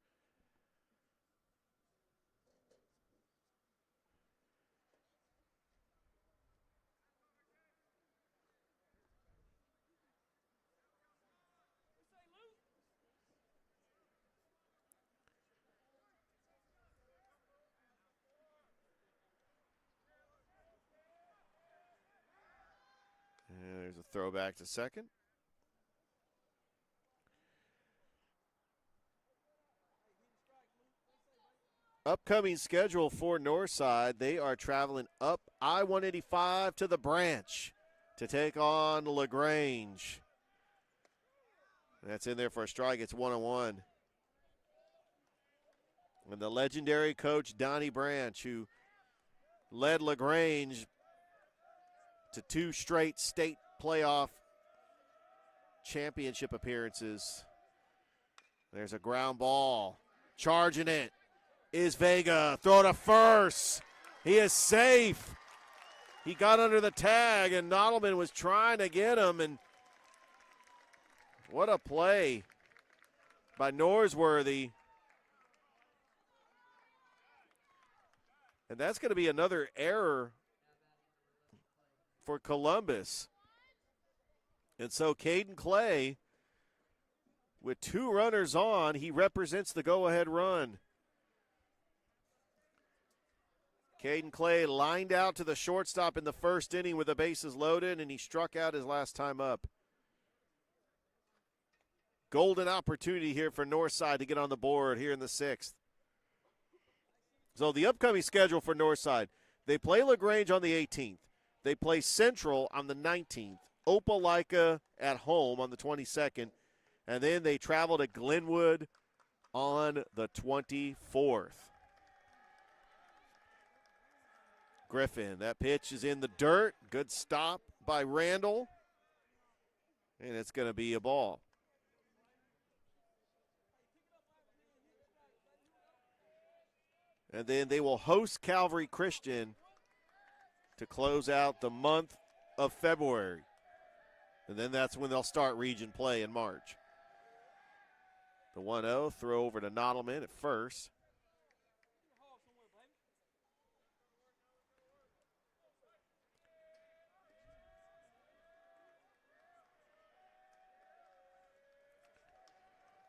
And there's a throwback to second. Upcoming schedule for Northside, they are traveling up I-185 to the Branch to take on LaGrange. That's in there for a strike. It's 1-1. And the legendary coach, Donnie Branch, who led LaGrange to 2 straight state playoff championship appearances. There's a ground ball. Charging it is Vega. Throw to first. He is safe. He got under the tag, and Nottleman was trying to get him. And what a play by Norsworthy. And that's going to be another error for Columbus. And so Caden Clay, with 2 runners on, he represents the go-ahead run. Caden Clay lined out to the shortstop in the first inning with the bases loaded, and he struck out his last time up. Golden opportunity here for Northside to get on the board here in the 6th. So the upcoming schedule for Northside, they play LaGrange on the 18th. They play Central on the 19th. Opelika at home on the 22nd. And then they travel to Glenwood on the 24th. Griffin, that pitch is in the dirt. Good stop by Randall. And it's going to be a ball. And then they will host Calvary Christian to close out the month of February. And then that's when they'll start region play in March. The 1-0, throw over to Nottleman at first.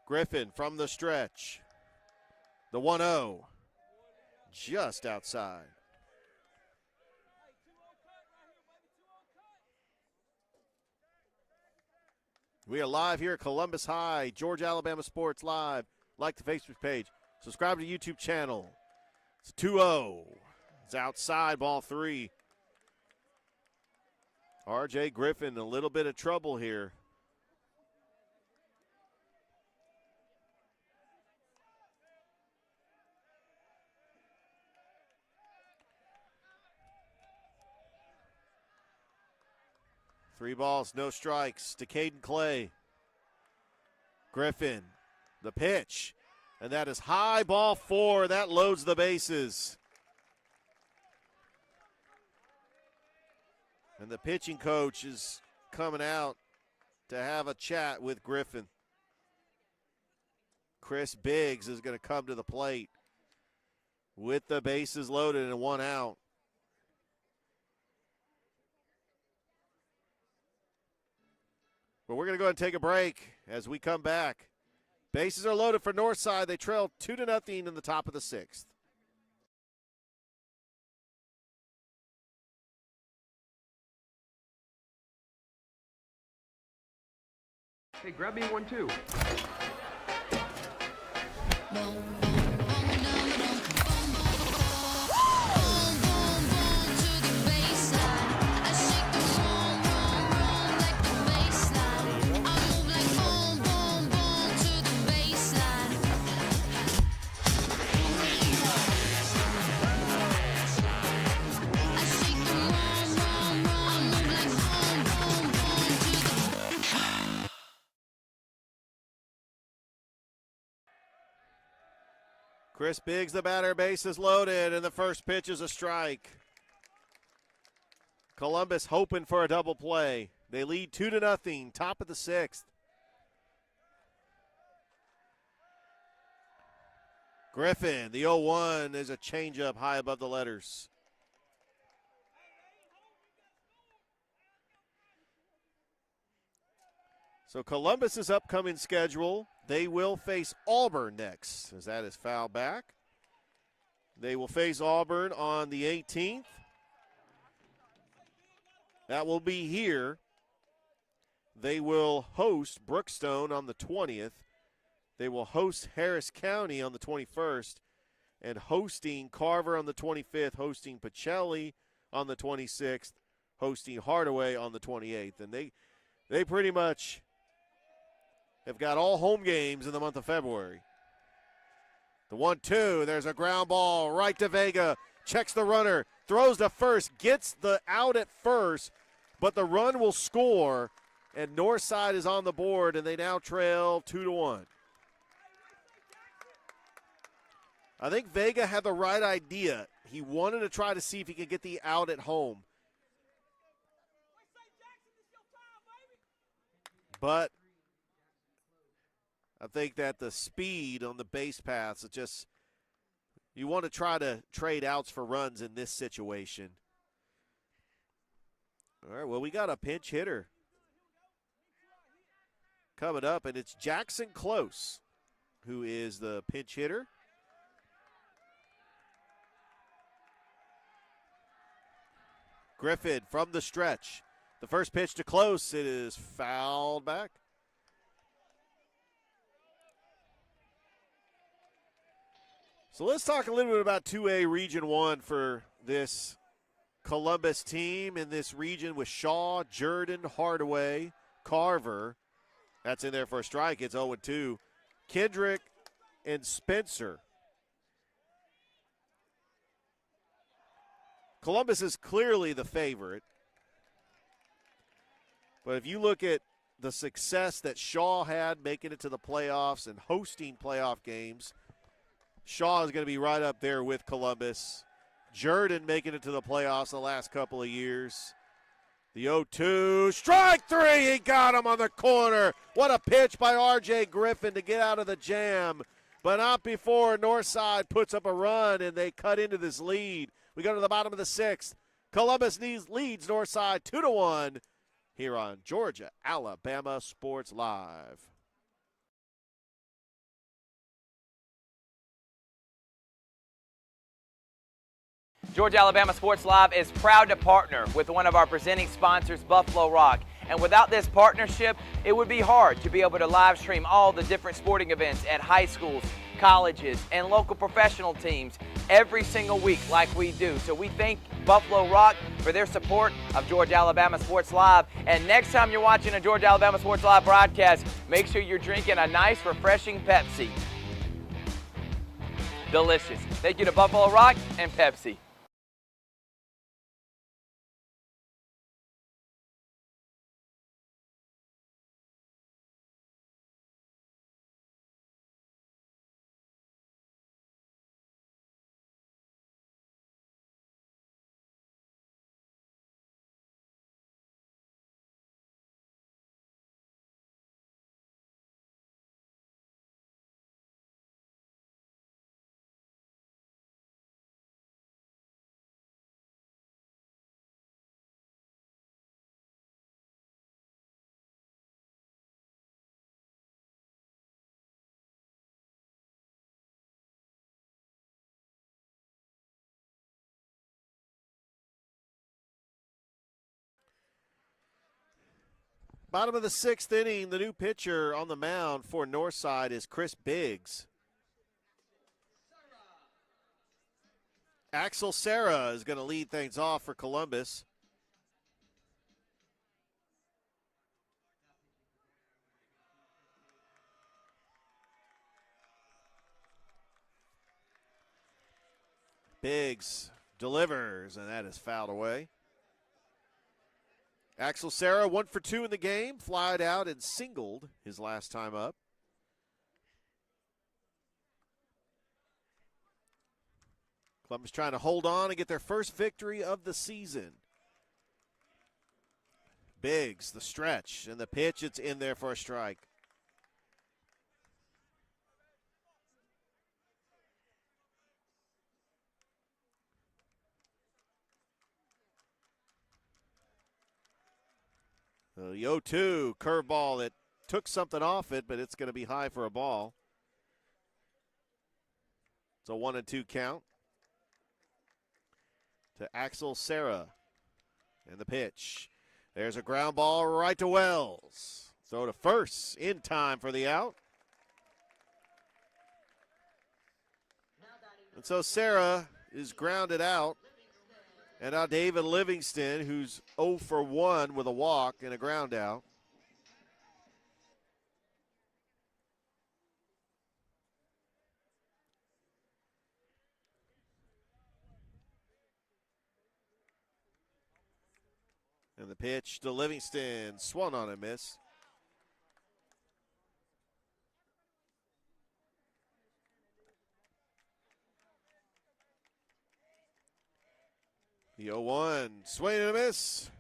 Griffin from the stretch. The 1-0. Just outside. We are live here at Columbus High, Georgia, Alabama Sports Live. Like the Facebook page. Subscribe to the YouTube channel. It's 2-0. It's outside, ball 3. R.J. Griffin, a little bit of trouble here. Three balls, no strikes to Caden Clay. Griffin, the pitch. And that is high, ball 4. That loads the bases. And the pitching coach is coming out to have a chat with Griffin. Chris Biggs is going to come to the plate with the bases loaded and 1 out. But we're going to go ahead and take a break as we come back. Bases are loaded for Northside. They trail 2-0 in the top of the 6th. Hey, grab me one too. Chris Biggs, the batter, bases loaded, and the first pitch is a strike. Columbus hoping for a double play. They lead 2-0, top of the sixth. Griffin, the 0-1, is a changeup high above the letters. So Columbus's upcoming schedule, they will face Auburn next, as that is foul back. They will face Auburn on the 18th. That will be here. They will host Brookstone on the 20th. They will host Harris County on the 21st, and hosting Carver on the 25th, hosting Pacelli on the 26th, hosting Hardaway on the 28th. And they pretty much have got all home games in the month of February. The 1-2, there's a ground ball right to Vega, checks the runner, throws to first, gets the out at first, but the run will score, and Northside is on the board, and they now trail 2-1. I think Vega had the right idea. He wanted to try to see if he could get the out at home. But I think that the speed on the base paths, it just, you want to try to trade outs for runs in this situation. All right, well, we got a pinch hitter coming up, and it's Jackson Close, who is the pinch hitter. Griffin from the stretch. The first pitch to Close, it is fouled back. So let's talk a little bit about 2A Region 1 for this Columbus team in this region with Shaw, Jordan, Hardaway, Carver. That's in there for a strike. It's 0-2. Kendrick and Spencer. Columbus is clearly the favorite. But if you look at the success that Shaw had making it to the playoffs and hosting playoff games, Shaw is going to be right up there with Columbus. Jordan making it to the playoffs the last couple of years. The 0-2, strike three, he got him on the corner. What a pitch by R.J. Griffin to get out of the jam. But not before Northside puts up a run and they cut into this lead. We go to the bottom of the sixth. Columbus leads Northside 2-1 here on Georgia Alabama Sports Live. Georgia Alabama Sports Live is proud to partner with one of our presenting sponsors, Buffalo Rock. And without this partnership, it would be hard to be able to live stream all the different sporting events at high schools, colleges, and local professional teams every single week like we do. So we thank Buffalo Rock for their support of Georgia Alabama Sports Live. And next time you're watching a Georgia Alabama Sports Live broadcast, make sure you're drinking a nice, refreshing Pepsi. Delicious. Thank you to Buffalo Rock and Pepsi. Bottom of the 6th inning, the new pitcher on the mound for Northside is Chris Biggs. Axel Serra is going to lead things off for Columbus. Biggs delivers, and that is fouled away. Axel Serra, 1 for 2 in the game, flied out and singled his last time up. Columbus trying to hold on and get their first victory of the season. Biggs, the stretch, and the pitch, it's in there for a strike. The 0-2 curveball that took something off it, but it's going to be high for a ball. It's a 1-2 count to Axel Serra. And the pitch. There's a ground ball right to Wells. Throw to first in time for the out. And so Serra is grounded out. And now David Livingston, who's 0 for 1 with a walk and a ground out. And the pitch to Livingston, swung on a miss. The 0-1, swing and a miss.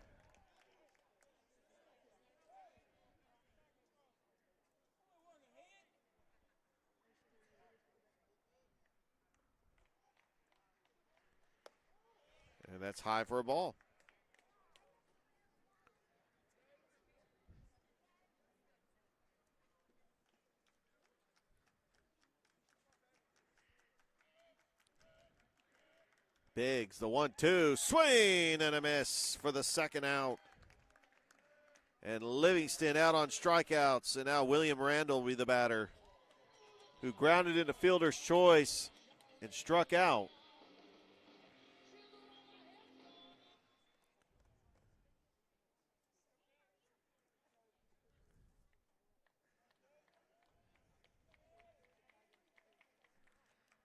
And that's high for a ball. Biggs, the 1-2, swing and a miss for the second out. And Livingston out on strikeouts, and now William Randall will be the batter, who grounded into fielder's choice and struck out.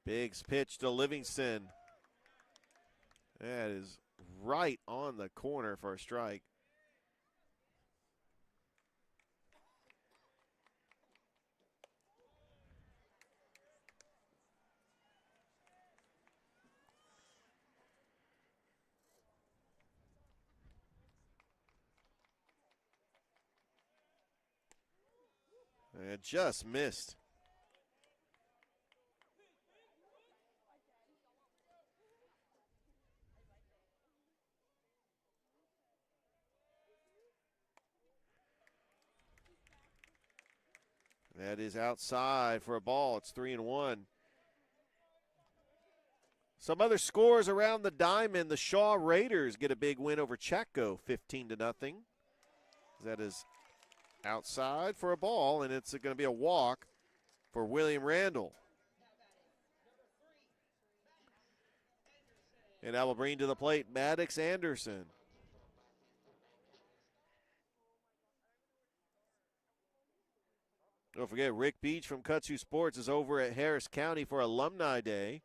Biggs pitch to Livingston. That is right on the corner for a strike. And just missed. That is outside for a ball. It's 3-1. Some other scores around the diamond. The Shaw Raiders get a big win over Chatco, 15-0. That is outside for a ball, and it's going to be a walk for William Randall. And that will bring to the plate Maddox Anderson. Don't forget, Rick Beach from Kutsu Sports is over at Harris County for Alumni Day.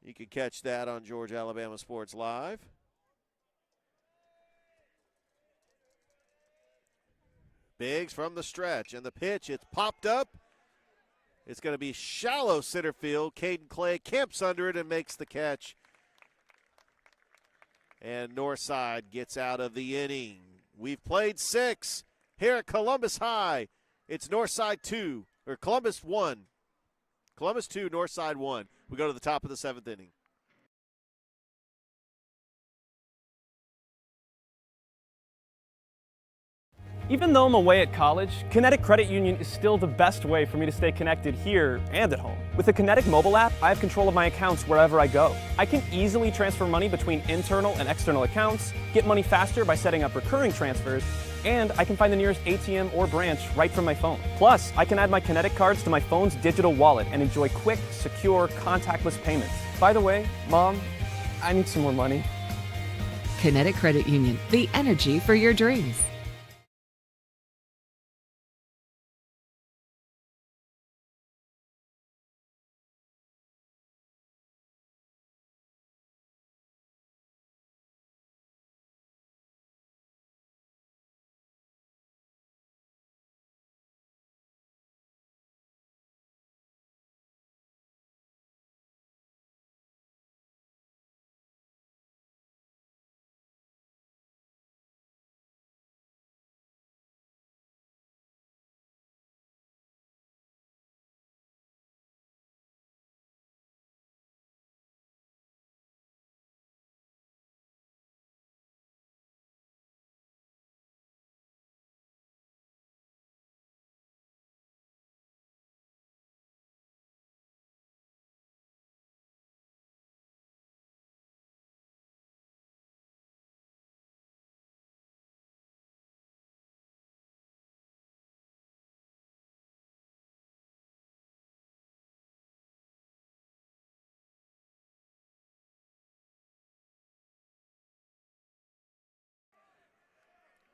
You can catch that on Georgia Alabama Sports Live. Biggs from the stretch, and the pitch, it's popped up. It's going to be shallow center field. Caden Clay camps under it and makes the catch. And Northside gets out of the inning. We've played 6 here at Columbus High. It's Northside 2, or Columbus 1. Columbus 2, Northside 1. We go to the top of the 7th inning. Even though I'm away at college, Kinetic Credit Union is still the best way for me to stay connected here and at home. With the Kinetic mobile app, I have control of my accounts wherever I go. I can easily transfer money between internal and external accounts, get money faster by setting up recurring transfers, And I can find the nearest ATM or branch right from my phone. Plus, I can add my Kinetic cards to my phone's digital wallet and enjoy quick, secure, contactless payments. By the way, Mom, I need some more money. Kinetic Credit Union, the energy for your dreams.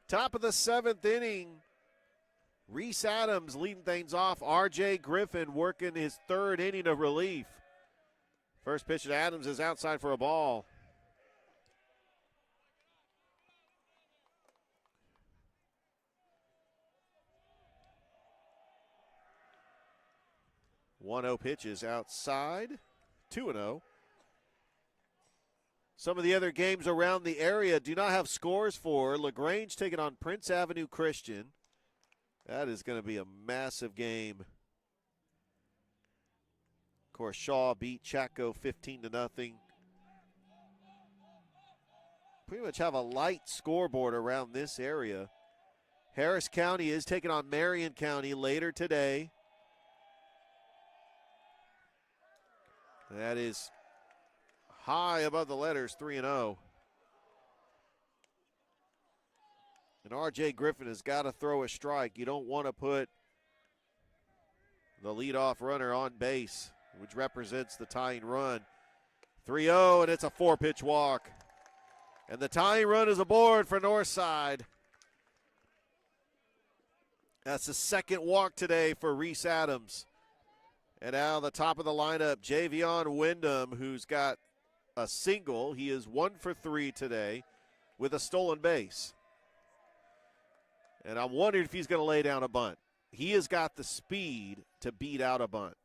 Top of the 7th inning. Reese Adams leading things off. R.J. Griffin working his 3rd inning of relief. First pitch to Adams is outside for a ball. One-0 pitch is outside. 2-0. Some of the other games around the area do not have scores for. LaGrange taking on Prince Avenue Christian. That is going to be a massive game. Of course, Shaw beat Chaco 15-0. Pretty much have a light scoreboard around this area. Harris County is taking on Marion County later today. That is high above the letters, 3-0. And R.J. Griffin has got to throw a strike. You don't want to put the leadoff runner on base, which represents the tying run. 3-0, and it's a 4-pitch walk. And the tying run is aboard for Northside. That's the 2nd walk today for Reese Adams. And now the top of the lineup, Javion Wyndham, who's got a single. He is 1 for 3 today with a stolen base. And I'm wondering if he's going to lay down a bunt. He has got the speed to beat out a bunt.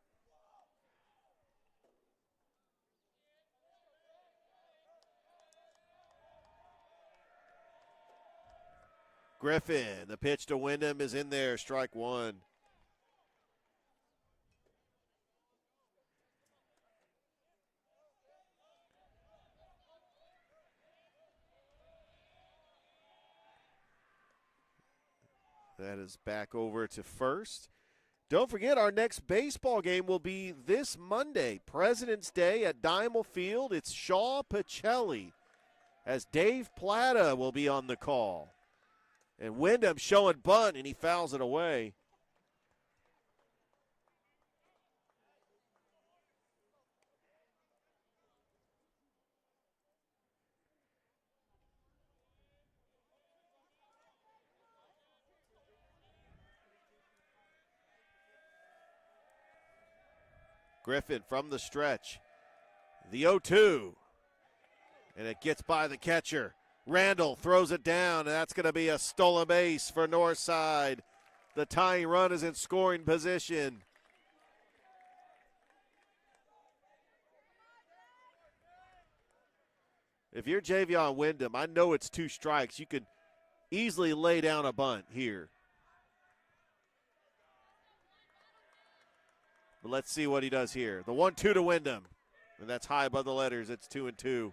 Griffin, the pitch to Wyndham is in there, strike 1. That is back over to first. Don't forget, our next baseball game will be this Monday, President's Day at Diamond Field. It's Shaw Pacelli, as Dave Plata will be on the call. And Wyndham showing bunt, and he fouls it away. Griffin from the stretch. The 0-2. And it gets by the catcher. Randall throws it down, and that's going to be a stolen base for Northside. The tying run is in scoring position. If you're Javion Wyndham, I know it's 2 strikes. You could easily lay down a bunt here. But let's see what he does here. The 1-2 to Wyndham. And that's high above the letters. It's 2-2.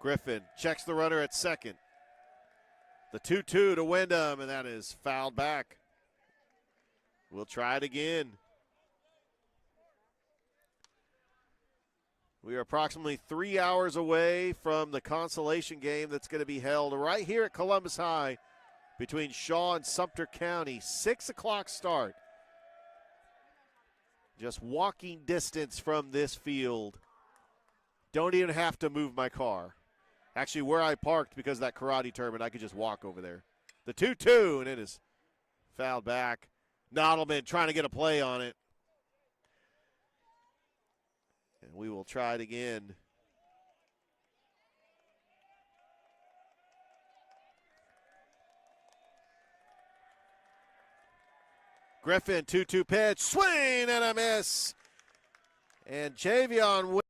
Griffin checks the runner at second. The 2-2 to Wyndham, and that is fouled back. We'll try it again. We are approximately 3 hours away from the consolation game that's going to be held right here at Columbus High between Shaw and Sumter County. 6 o'clock start. Just walking distance from this field. Don't even have to move my car. Actually, where I parked because of that karate tournament, I could just walk over there. The 2-2, and it is fouled back. Nodelman trying to get a play on it. And we will try it again. Griffin, 2-2 pitch, swing and a miss. And Javion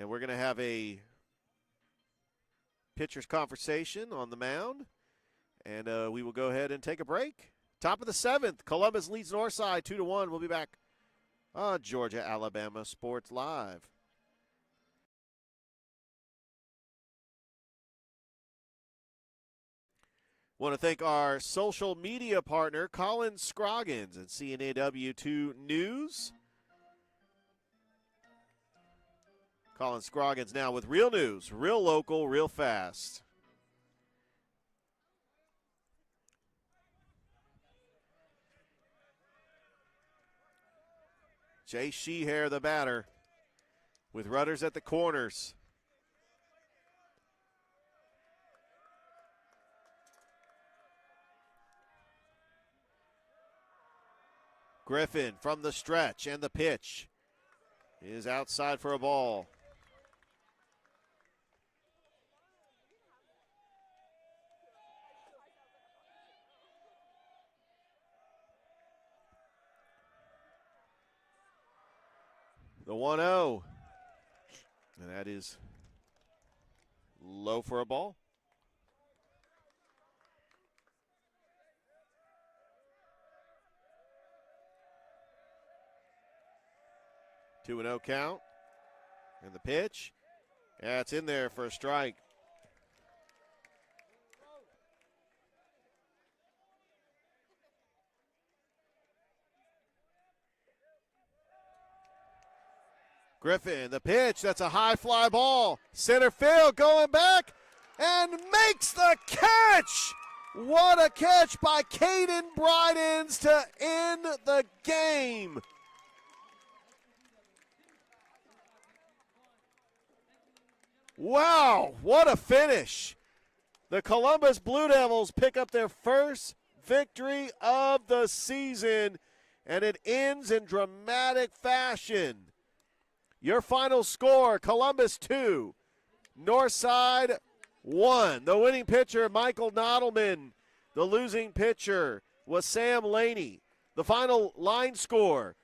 And we're going to have a pitcher's conversation on the mound. And we will go ahead and take a break. Top of the 7th, Columbus leads Northside 2-1. We'll be back on Georgia, Alabama Sports Live. Want to thank our social media partner, Colin Scroggins and CNAW2 News. Colin Scroggins now with real news, real local, real fast. Jay Sheehair, the batter, with runners at the corners. Griffin from the stretch, and the pitch is outside for a ball. The 1-0, and that is low for a ball. Two and 0 count, and the pitch. That's in there for a strike. Griffin, the pitch, that's a high fly ball. Center field going back and makes the catch. What a catch by Caden Brydens to end the game. Wow, what a finish. The Columbus Blue Devils pick up their first victory of the season, and it ends in dramatic fashion. Your final score, Columbus 2, Northside 1. The winning pitcher, Michael Nodelman. The losing pitcher was Sam Laney. The final line score,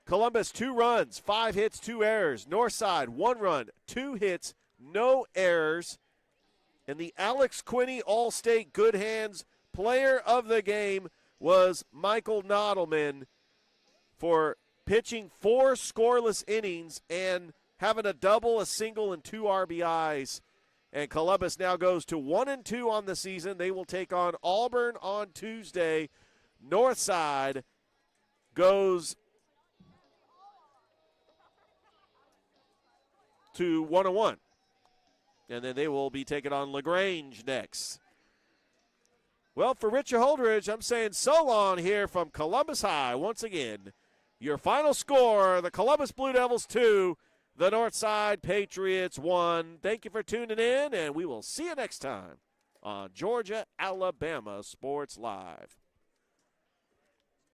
Columbus 2 runs, 5 hits, 2 errors. Northside 1 run, 2 hits, no errors. And the Alex Quinney All-State Good Hands player of the game was Michael Nodelman for pitching 4 scoreless innings and having a double, a single, and 2 RBIs. And Columbus now goes to 1-2 on the season. They will take on Auburn on Tuesday. Northside goes to 1-1. And then they will be taking on LaGrange next. Well, for Richard Holdridge, I'm saying so long here from Columbus High. Once again, your final score, the Columbus Blue Devils 2, the Northside Patriots 1. Thank you for tuning in, and we will see you next time on Georgia, Alabama Sports Live.